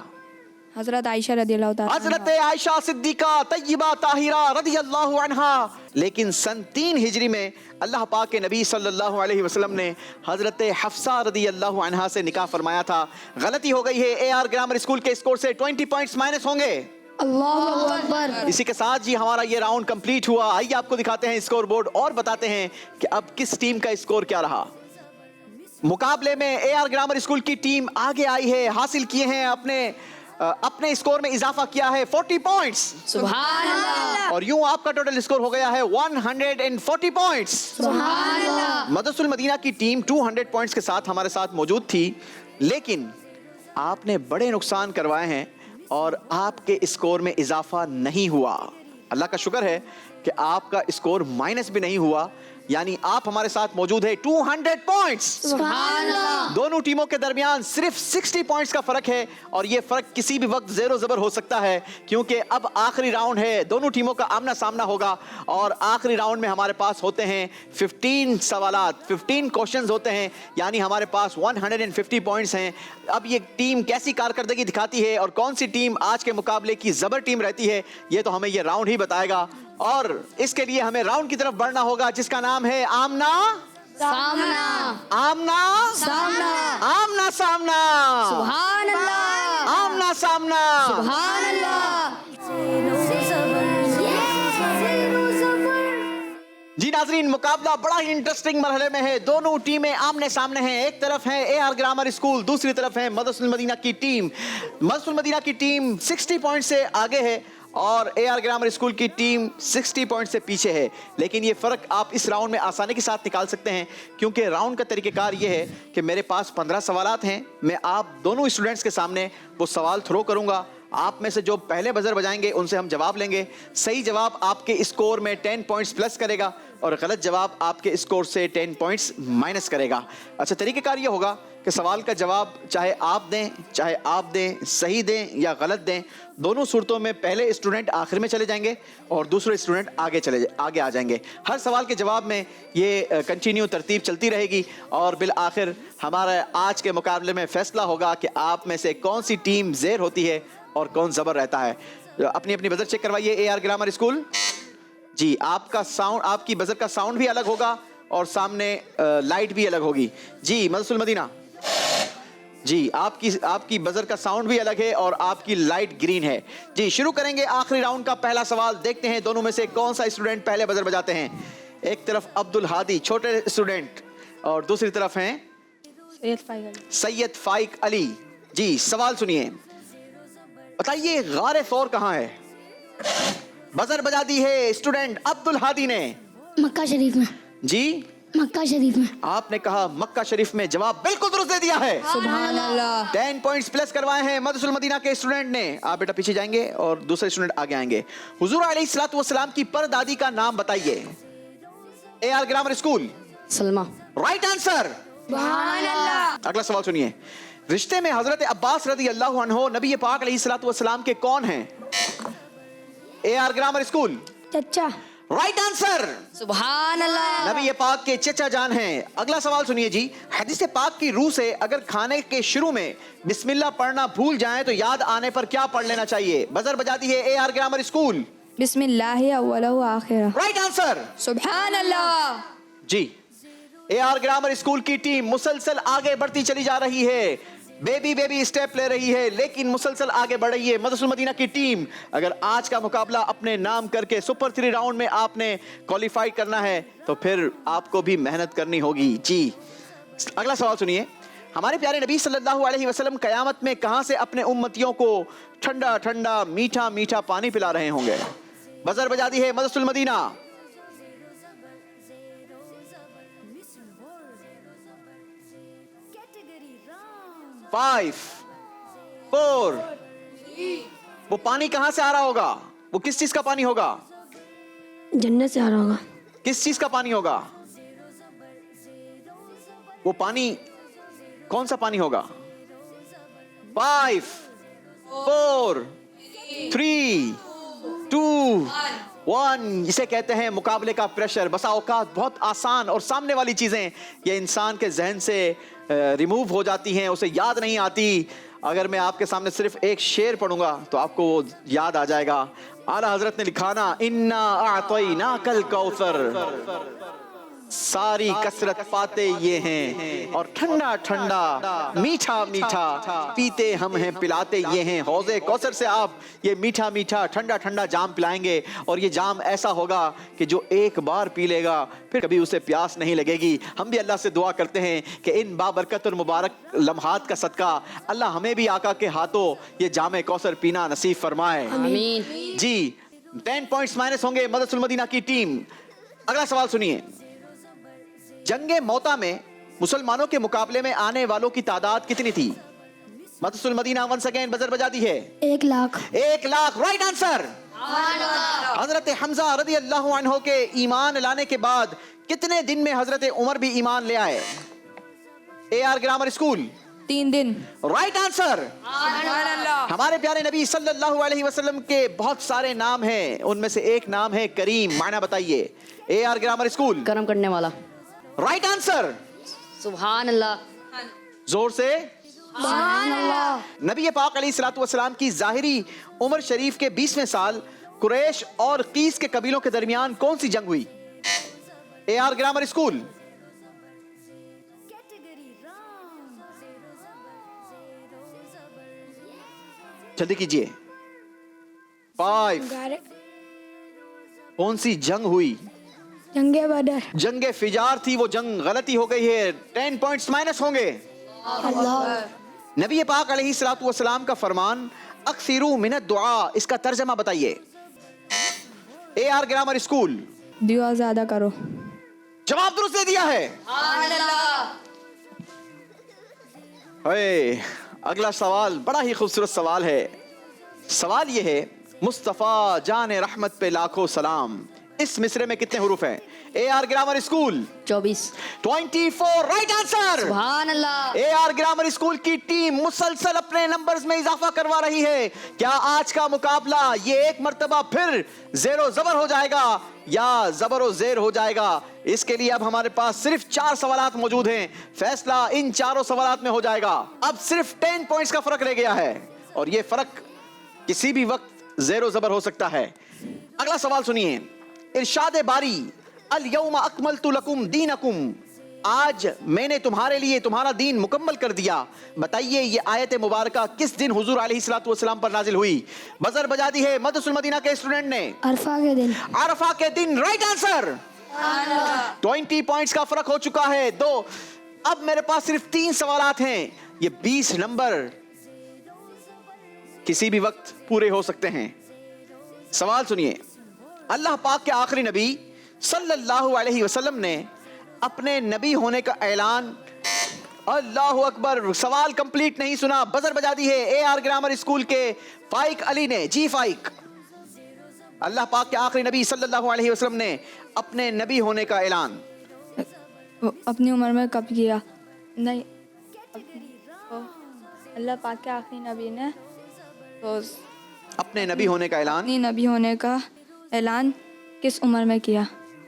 हजरत आयशा रदियल्लाहु ताला। हजरत आयशा सिद्दीका तय्यबा ताहिरा रदियल्लाहु अन्हा। लेकिन सन 3 हिजरी में अल्लाह पाक के नबी सल्लल्लाहु अलैहि वसल्लम ने हजरत हफ्सा रदियल्लाहु अन्हा से निकाह फरमाया था। गलती हो गई है। AR ग्रामर स्कूल के स्कोर से 20 पॉइंट्स माइनस होंगे। अल्लाहु अकबर। इसी के साथ जी हमारा ये राउंड कंप्लीट हुआ। आइए आपको दिखाते हैं स्कोर बोर्ड और बताते हैं कि अब किस टीम का स्कोर क्या रहा। मुकाबले में AR ग्रामर स्कूल की टीम आगे आई है, हासिल किए हैं अपने स्कोर में इजाफा किया है 40 पॉइंट्स। सुभान अल्लाह। और यूं आपका टोटल स्कोर हो गया है 140 पॉइंट्स। सुभान अल्लाह। मदरसुल मदीना की टीम 200 पॉइंट्स के साथ हमारे साथ मौजूद थी, लेकिन आपने बड़े नुकसान करवाए हैं और आपके स्कोर में इजाफा नहीं हुआ। अल्लाह का शुक्र है कि आपका स्कोर माइनस भी नहीं हुआ, यानी आप हमारे साथ मौजूद है 200 पॉइंट्स। सुभान अल्लाह। दोनों टीमों के दरमियान सिर्फ 60 पॉइंट्स का फर्क है और ये फर्क किसी भी वक्त जेरो जबर हो सकता है, क्योंकि अब आखिरी राउंड है। दोनों टीमों का आमना सामना होगा और आखिरी राउंड में हमारे पास होते हैं 15 सवालात, 15 क्वेश्चंस होते हैं, यानी हमारे पास 150 पॉइंट्स हैं। अब ये टीम कैसी कारकर्दगी दिखाती है और कौन सी टीम आज के मुकाबले की जबर टीम रहती है, ये तो हमें ये राउंड ही बताएगा। और इसके लिए हमें राउंड की तरफ बढ़ना होगा जिसका नाम है आमना सामना। आमना सामना। आमना सामना। सुभान अल्लाह। आमना सामना। सुभान अल्लाह। जी नाजरीन, मुकाबला बड़ा ही इंटरेस्टिंग मरहले में है। दोनों टीमें आमने सामने हैं। एक तरफ है AR ग्रामर स्कूल, दूसरी तरफ है मदरसुल मदीना की टीम। मदरसुल मदीना की टीम 60 पॉइंट से आगे है और AR ग्रामर स्कूल की टीम 60 पॉइंट से पीछे है। लेकिन ये फ़र्क आप इस राउंड में आसानी के साथ निकाल सकते हैं, क्योंकि राउंड का तरीक़ेकार ये है कि मेरे पास 15 सवालात हैं। मैं आप दोनों स्टूडेंट्स के सामने वो सवाल थ्रो करूँगा। आप में से जो पहले बजर बजाएंगे उनसे हम जवाब लेंगे। सही जवाब आपके स्कोर में 10 पॉइंट्स प्लस करेगा और गलत जवाब आपके स्कोर से 10 पॉइंट्स माइनस करेगा। अच्छा, तरीक़ेकार ये होगा कि सवाल का जवाब चाहे आप दें, सही दें या गलत दें, दोनों सूरतों में पहले स्टूडेंट आखिर में चले जाएंगे और दूसरे स्टूडेंट आगे आ जाएंगे। हर सवाल के जवाब में ये कंटिन्यू तरतीब चलती रहेगी और बिल आखिर हमारा आज के मुकाबले में फैसला होगा कि आप में से कौन सी टीम ज़ेर होती है और कौन ज़बर रहता है। अपनी अपनी बजर चेक करवाइए AR ग्रामर स्कूल। जी, आपका साउंड, आपकी बजर का साउंड भी अलग होगा और सामने लाइट भी अलग होगी। जी मदरसुल मदीना जी, आपकी बजर का साउंड भी अलग है और आपकी लाइट ग्रीन है। जी शुरू करेंगे आखिरी राउंड का पहला सवाल। देखते हैं दोनों में से कौन सा स्टूडेंट पहले बजर बजाते हैं। एक तरफ अब्दुल हादी छोटे स्टूडेंट और दूसरी तरफ हैं सैयद फाइक अली। जी सवाल सुनिए, बताइए गारे फौर कहाँ है? बजर बजा दी है स्टूडेंट अब्दुल हादी ने। मक्का शरीफ में। जी मक्का शरीफ में। आपने कहा मक्का शरीफ में, जवाब बिल्कुल दुरुस्त दे दिया है। सुभान अल्लाह। 10 पॉइंट्स प्लस करवाए हैं मदरसुल मदीना के स्टूडेंट ने। आप बेटा पीछे जाएंगे और दूसरे स्टूडेंट आगे आएंगे। हुजूर अलैहिस्सलातु वस्सलाम की परदादी का नाम बताइए। AR grammar school. Salma. Right answer. सुभान अल्लाह। अगला सवाल सुनिए, रिश्ते में हजरत अब्बास रदी अल्लाह अन्हो नबी पाक अलैहिस्सलातु वस्सलाम के कौन हैं? AR grammar school. चचा। Right answer. सुभान अल्लाह। नबी पाक के चचा जान हैं। अगला सवाल सुनिए जी, हदीस पाक की रूह से अगर खाने के शुरू में बिस्मिल्लाह पढ़ना भूल जाएं तो याद आने पर क्या पढ़ लेना चाहिए? बजर बजा दी है AR ग्रामर स्कूल। बिस्मिल्लाह अव्वलहु आखिरह। Right answer. सुभान अल्लाह। जी AR ग्रामर स्कूल की टीम मुसलसल आगे बढ़ती चली जा रही है। बेबी स्टेप ले रही है लेकिन मुसलसल आगे बढ़ रही है मदरसुल मदीना की टीम। अगर आज का मुकाबला अपने नाम करके सुपर 3 राउंड में आपने क्वालिफाई करना है तो फिर आपको भी मेहनत करनी होगी। जी अगला सवाल सुनिए, हमारे प्यारे नबी सल्लल्लाहु अलैहि वसल्लम कयामत में कहां से अपने उम्मतियों को ठंडा ठंडा मीठा मीठा पानी पिला रहे होंगे? बजर बजा दी है मदरसुल मदीना। फाइव, 4। वो पानी कहां से आ रहा होगा? वो किस चीज का पानी होगा? जन्नत से आ रहा होगा। किस चीज का पानी होगा? वो पानी कौन सा पानी होगा? 5, 4, 3, 2, 1। इसे कहते हैं मुकाबले का प्रेशर। बसा औकात बहुत आसान और सामने वाली चीजें ये इंसान के जहन से रिमूव हो जाती हैं, उसे याद नहीं आती। अगर मैं आपके सामने सिर्फ एक शेर पढ़ूंगा तो आपको वो याद आ जाएगा। आला हजरत ने लिखा ना, इन्ना आतैना कल कौसर, सारी कसरत पाते ये हैं और ठंडा ठंडा मीठा मीठा पीते हम हैं पिलाते ये हैं। हौज़े कौसर से आप ये मीठा मीठा ठंडा ठंडा जाम पिलाएंगे और ये जाम ऐसा होगा कि जो एक बार पी लेगा फिर कभी उसे प्यास नहीं लगेगी। हम भी अल्लाह से दुआ करते हैं कि इन बाबरकत और मुबारक लम्हात का सदका अल्लाह हमें भी आका के हाथों ये जाम कौसर पीना नसीब फरमाए। आमीन। जी 10 पॉइंट्स माइनस होंगे मदरसुल मदीना की टीम। अगला सवाल सुनिए, जंगे मौता में मुसलमानों के मुकाबले में आने वालों की तादाद कितनी थी? Madrasatul Medina once again buzzer बजा दी है। 1 लाख। 1 लाख। Right answer. हजरत हमजा रदी अल्लाह अन्हो के ईमान लाने के बाद कितने दिन में हजरत उमर भी ईमान ले आए? AR grammar school. 3 दिन। Right answer. हमारे प्यारे नबी सल्लल्लाहु अलैहि वसल्लम के बहुत सारे नाम हैं, उनमें से एक नाम है करीम। माना बताइए। AR grammar school. करम करने वाला। Right answer. सुभान अल्लाह। जोर से। सुभान अल्लाह। नबी पाक अलैहिस्सलातु वस्सलाम की ज़ाहिरी उम्र शरीफ के 20वें साल कुरैश और कीस के कबीलों के दरमियान कौन सी जंग हुई? AR grammar school. जल्दी कीजिए। 5। कौन सी जंग हुई? जंगे बदर। जंगे फिजार थी, वो जंग गलती हो गई है। 10 पॉइंट्स माइनस होंगे। नबी पाक अलैहिस्सलातु वस्सलाम का फरमान अक्सिरू मिनद दुआ, इसका तर्जमा बताइए। AR grammar school. दुआ ज्यादा करो। जवाब दुरुस्त दे दिया है। अगला सवाल बड़ा ही खूबसूरत सवाल है। सवाल यह है, मुस्तफ़ा जान रहमत पे लाखों सलाम, इस मिसरे में कितने हुरूफ हैं? AR grammar school. 24। 24। Right answer. सुभान अल्लाह। AR ग्रामर स्कूल की टीम मुसलसल अपने नंबर्स में इजाफा करवा रही है। क्या आज का मुकाबला ये एक मर्तबा फिर जेरो जबर हो जाएगा या जबर और जेर हो जाएगा? इसके लिए अब हमारे पास सिर्फ 4 सवालात मौजूद हैं। फैसला इन 4 सवालात में हो जाएगा। अब सिर्फ 10 पॉइंट्स का फर्क रह गया है और ये फर्क किसी भी वक्त जेरो जबर हो सकता है। अगला सवाल सुनिए, इरशाद बारी अल यौमा अकमलतु लकुम दीनकुम, आज मैंने तुम्हारे लिए तुम्हारा दीन मुकम्मल कर दिया। बताइए ये आयत मुबारका किस दिन हुजूर अलैहिस्सलातु वस्सलाम पर नाजिल हुई? बजर बजा दी है मदरसुल मदीना के स्टूडेंट ने। अरफा के दिन। अरफा के दिन, राइट आंसर। 20 पॉइंट्स का फर्क हो चुका है, 2। अब मेरे पास सिर्फ 3 सवालात हैं। ये 20 नंबर किसी भी वक्त पूरे हो सकते हैं। सवाल सुनिए। अल्लाह पाक के आखिरी नबी सल्लल्लाहु अलैहि वसल्लम ने अपने नबी होने का ऐलान, अल्लाहु अकबर, सवाल कंप्लीट नहीं सुना, बजर बजा दी है AR ग्रामर स्कूल के फाइक अली ने। जी फाइक, अल्लाह पाक के आखिरी नबी सल्लल्लाहु अलैहि वसल्लम ने अपने नबी होने का ऐलान अपनी उम्र में कब किया? नहीं, अल्लाह पाक के आखिरी नबी ने तो अपने नबी होने का ऐलान, अपनी नबी होने का ऐलान किस उम्र में किया?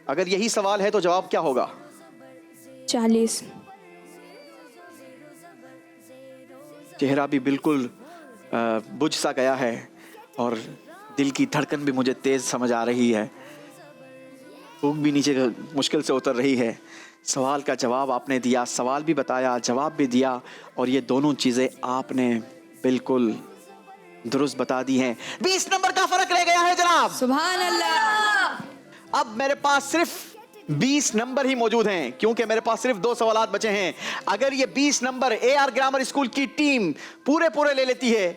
अगर यही सवाल है तो जवाब क्या होगा? 40। चेहरा भी बिल्कुल बुझ सा गया है और दिल की धड़कन भी मुझे तेज समझ आ रही है, भूख भी नीचे मुश्किल से उतर रही है। सवाल का जवाब आपने दिया, सवाल भी बताया, जवाब भी दिया, और ये दोनों चीज़ें आपने बिल्कुल दुरुस्त बता दी हैं। 20 नंबर का फर्क रह गया है जनाब। सुभान अल्लाह। अब मेरे पास सिर्फ 20 नंबर ही मौजूद हैं, क्योंकि मेरे पास सिर्फ 2 सवालात बचे हैं। अगर ये 20 नंबर AR ग्रामर स्कूल की टीम पूरे ले लेती है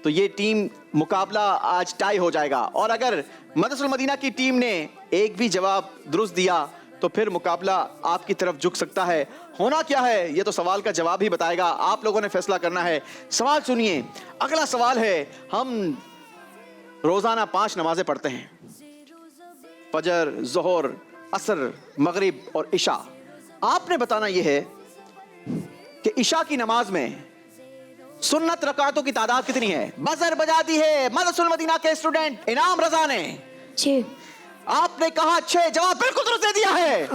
तो ये टीम मुकाबला आज टाई हो जाएगा, और अगर मदरसुल मदीना की टीम ने एक भी जवाब दुरुस्त दिया तो फिर मुकाबला आपकी तरफ झुक सकता है। होना क्या है ये तो सवाल का जवाब ही बताएगा, आप लोगों ने फैसला करना है। सवाल सुनिए, अगला सवाल है, हम रोजाना 5 नमाजें पढ़ते हैं, फजर, जोहर, असर, मगरिब और इशा। आपने बताना यह है कि इशा की नमाज में सुन्नत रकातों की तादाद कितनी है? बजर बजा दी है मदरसुल मदीना के स्टूडेंट इनाम रजा ने। 6। आपने कहा 6, जवाब बिल्कुल दुरुस्त दे दिया है।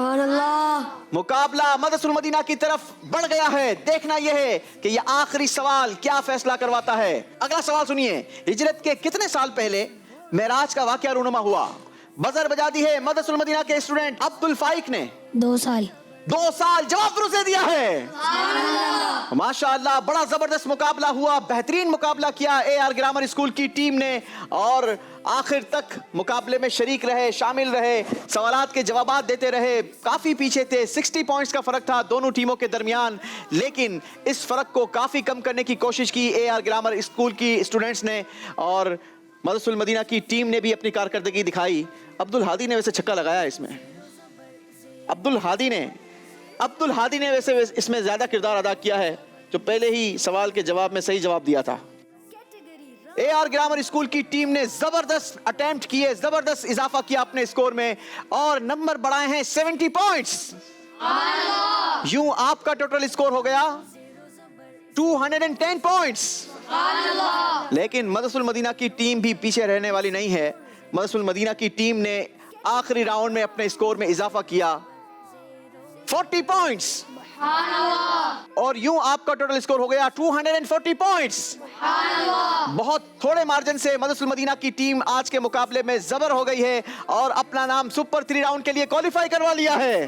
मुकाबला मदरसुल मदीना की तरफ बढ़ गया है। देखना यह है कि यह आखिरी सवाल क्या फैसला करवाता है। अगला सवाल सुनिए, हिजरत के कितने साल पहले मेराज का वाकया रूनुमा हुआ? बजर बजा दी है मदरसुल मदीना के स्टूडेंट अब्दुल फाइक ने। 2 साल। 2 साल, जवाब दुरुस्त दे दिया है। माशाअल्लाह, बड़ा जबरदस्त मुकाबला हुआ, बेहतरीन मुकाबला किया AR ग्रामर स्कूल की टीम ने, और आखिर तक मुकाबले में शरीक रहे, शामिल रहे, सवालात के जवाबात देते रहे। काफी पीछे थे, 60 पॉइंट्स का फर्क था दोनों टीमों के दरमियान, लेकिन इस फर्क को काफी कम करने की कोशिश की AR ग्रामर स्कूल की स्टूडेंट्स ने, और मदरसुल मदीना की टीम ने भी अपनी कारकर्दगी दिखाई। अब्दुल हादी ने वैसे छक्का लगाया इसमें, अब्दुल हादी ने वैसे इसमें ज्यादा किरदार अदा किया है, जो पहले ही सवाल के जवाब में सही जवाब दिया था। AR ग्रामर स्कूल की टीम ने जबरदस्त अटेम्प्ट किए, जबरदस्त इजाफा किया अपने स्कोर में, और नंबर बढ़ाए हैं 70 पॉइंट्स। यूं आपका टोटल स्कोर हो गया 210 पॉइंट्स। लेकिन मदरसुल मदीना की टीम भी पीछे रहने वाली नहीं है। मदरसुल मदीना की टीम ने आखिरी राउंड में अपने स्कोर में इजाफा किया 40 पॉइंट्स, और यूं आपका टोटल स्कोर हो गया 240 पॉइंट्स। बहुत थोड़े मार्जिन से मदरसुल मदीना की टीम आज के मुकाबले में जबर हो गई है और अपना नाम सुपर 3 राउंड के लिए क्वालिफाई करवा लिया है।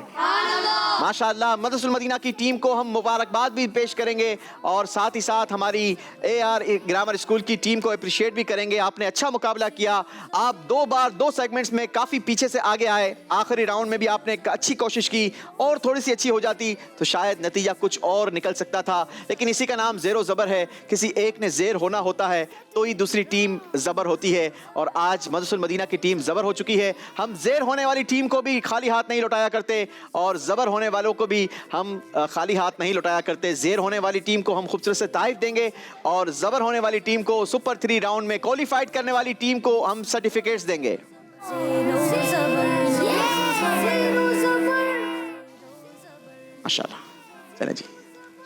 माशाअल्लाह, मदरसुल मदीना की टीम को हम मुबारकबाद भी पेश करेंगे, और साथ ही साथ हमारी AR ग्रामर स्कूल की टीम को अप्रिशिएट भी करेंगे। आपने अच्छा मुकाबला किया, आप 2 बार 2 सेगमेंट्स में काफी पीछे से आगे आए। आखिरी राउंड में भी आपने अच्छी कोशिश की, और थोड़ी सी अच्छी हो जाती तो शायद नतीजा कुछ और निकल सकता था, लेकिन इसी का नाम ज़ेरो ज़बर है। किसी एक ने ज़ेर होना होता है तो ही दूसरी टीम ज़बर होती है, और आज मदरसुल मदीना की टीम ज़बर हो चुकी है। हम ज़ेर होने वाली टीम को भी खाली हाथ नहीं लौटाया करते, और ज़बर होने वालों को भी हम खाली हाथ नहीं लौटाया करते। ज़ेर होने वाली टीम को हम खूबसूरत से तारीफ देंगे, और ज़बर होने वाली टीम को, सुपर 3 राउंड में क्वालिफाइड करने वाली टीम को हम सर्टिफिकेट्स देंगे। माशाअल्लाह, चलें जी,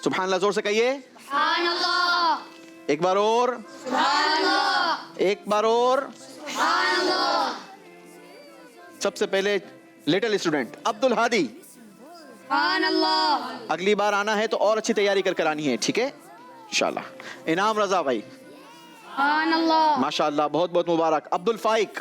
सुभान अल्लाह जोर से कहिए। सुभान अल्लाह। एक बार और, सुभान अल्लाह। एक बार और। सुभान अल्लाह। सबसे पहले लिटिल स्टूडेंट अब्दुल हादी, सुभान अल्लाह। अगली बार आना है तो और अच्छी तैयारी कर आनी है, ठीक है इंशाल्लाह। इनाम रजा भाई, सुभान अल्लाह। माशाअल्लाह, बहुत बहुत मुबारक। अब्दुल फाइक,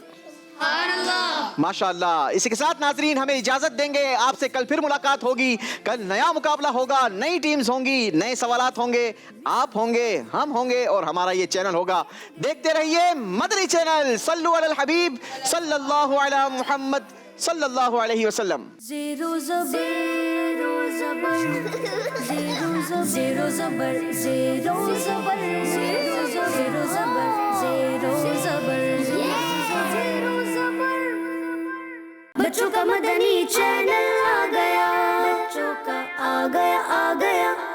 माशाअल्लाह। इसी के साथ नाजरीन हमें इजाजत देंगे, आपसे कल फिर मुलाकात होगी। कल नया मुकाबला होगा, नई टीम्स होंगी, नए सवालात होंगे, आप होंगे, हम होंगे और हमारा ये चैनल होगा। देखते रहिए मदनी चैनल। सल्लु अलल हबीब सल्लल्लाहु अला मुहम्मद सल्लल्लाहु अलैहि वसल्लम। ज़ेरो ज़बर ज़ेरो ज़बर ज़ेरो ज़बर ज़ेरो ज़बर ज़ेरो ज़बर ज़ेरो ज़बर। बच्चों का मदनी चैनल आ गया, बच्चों का आ गया।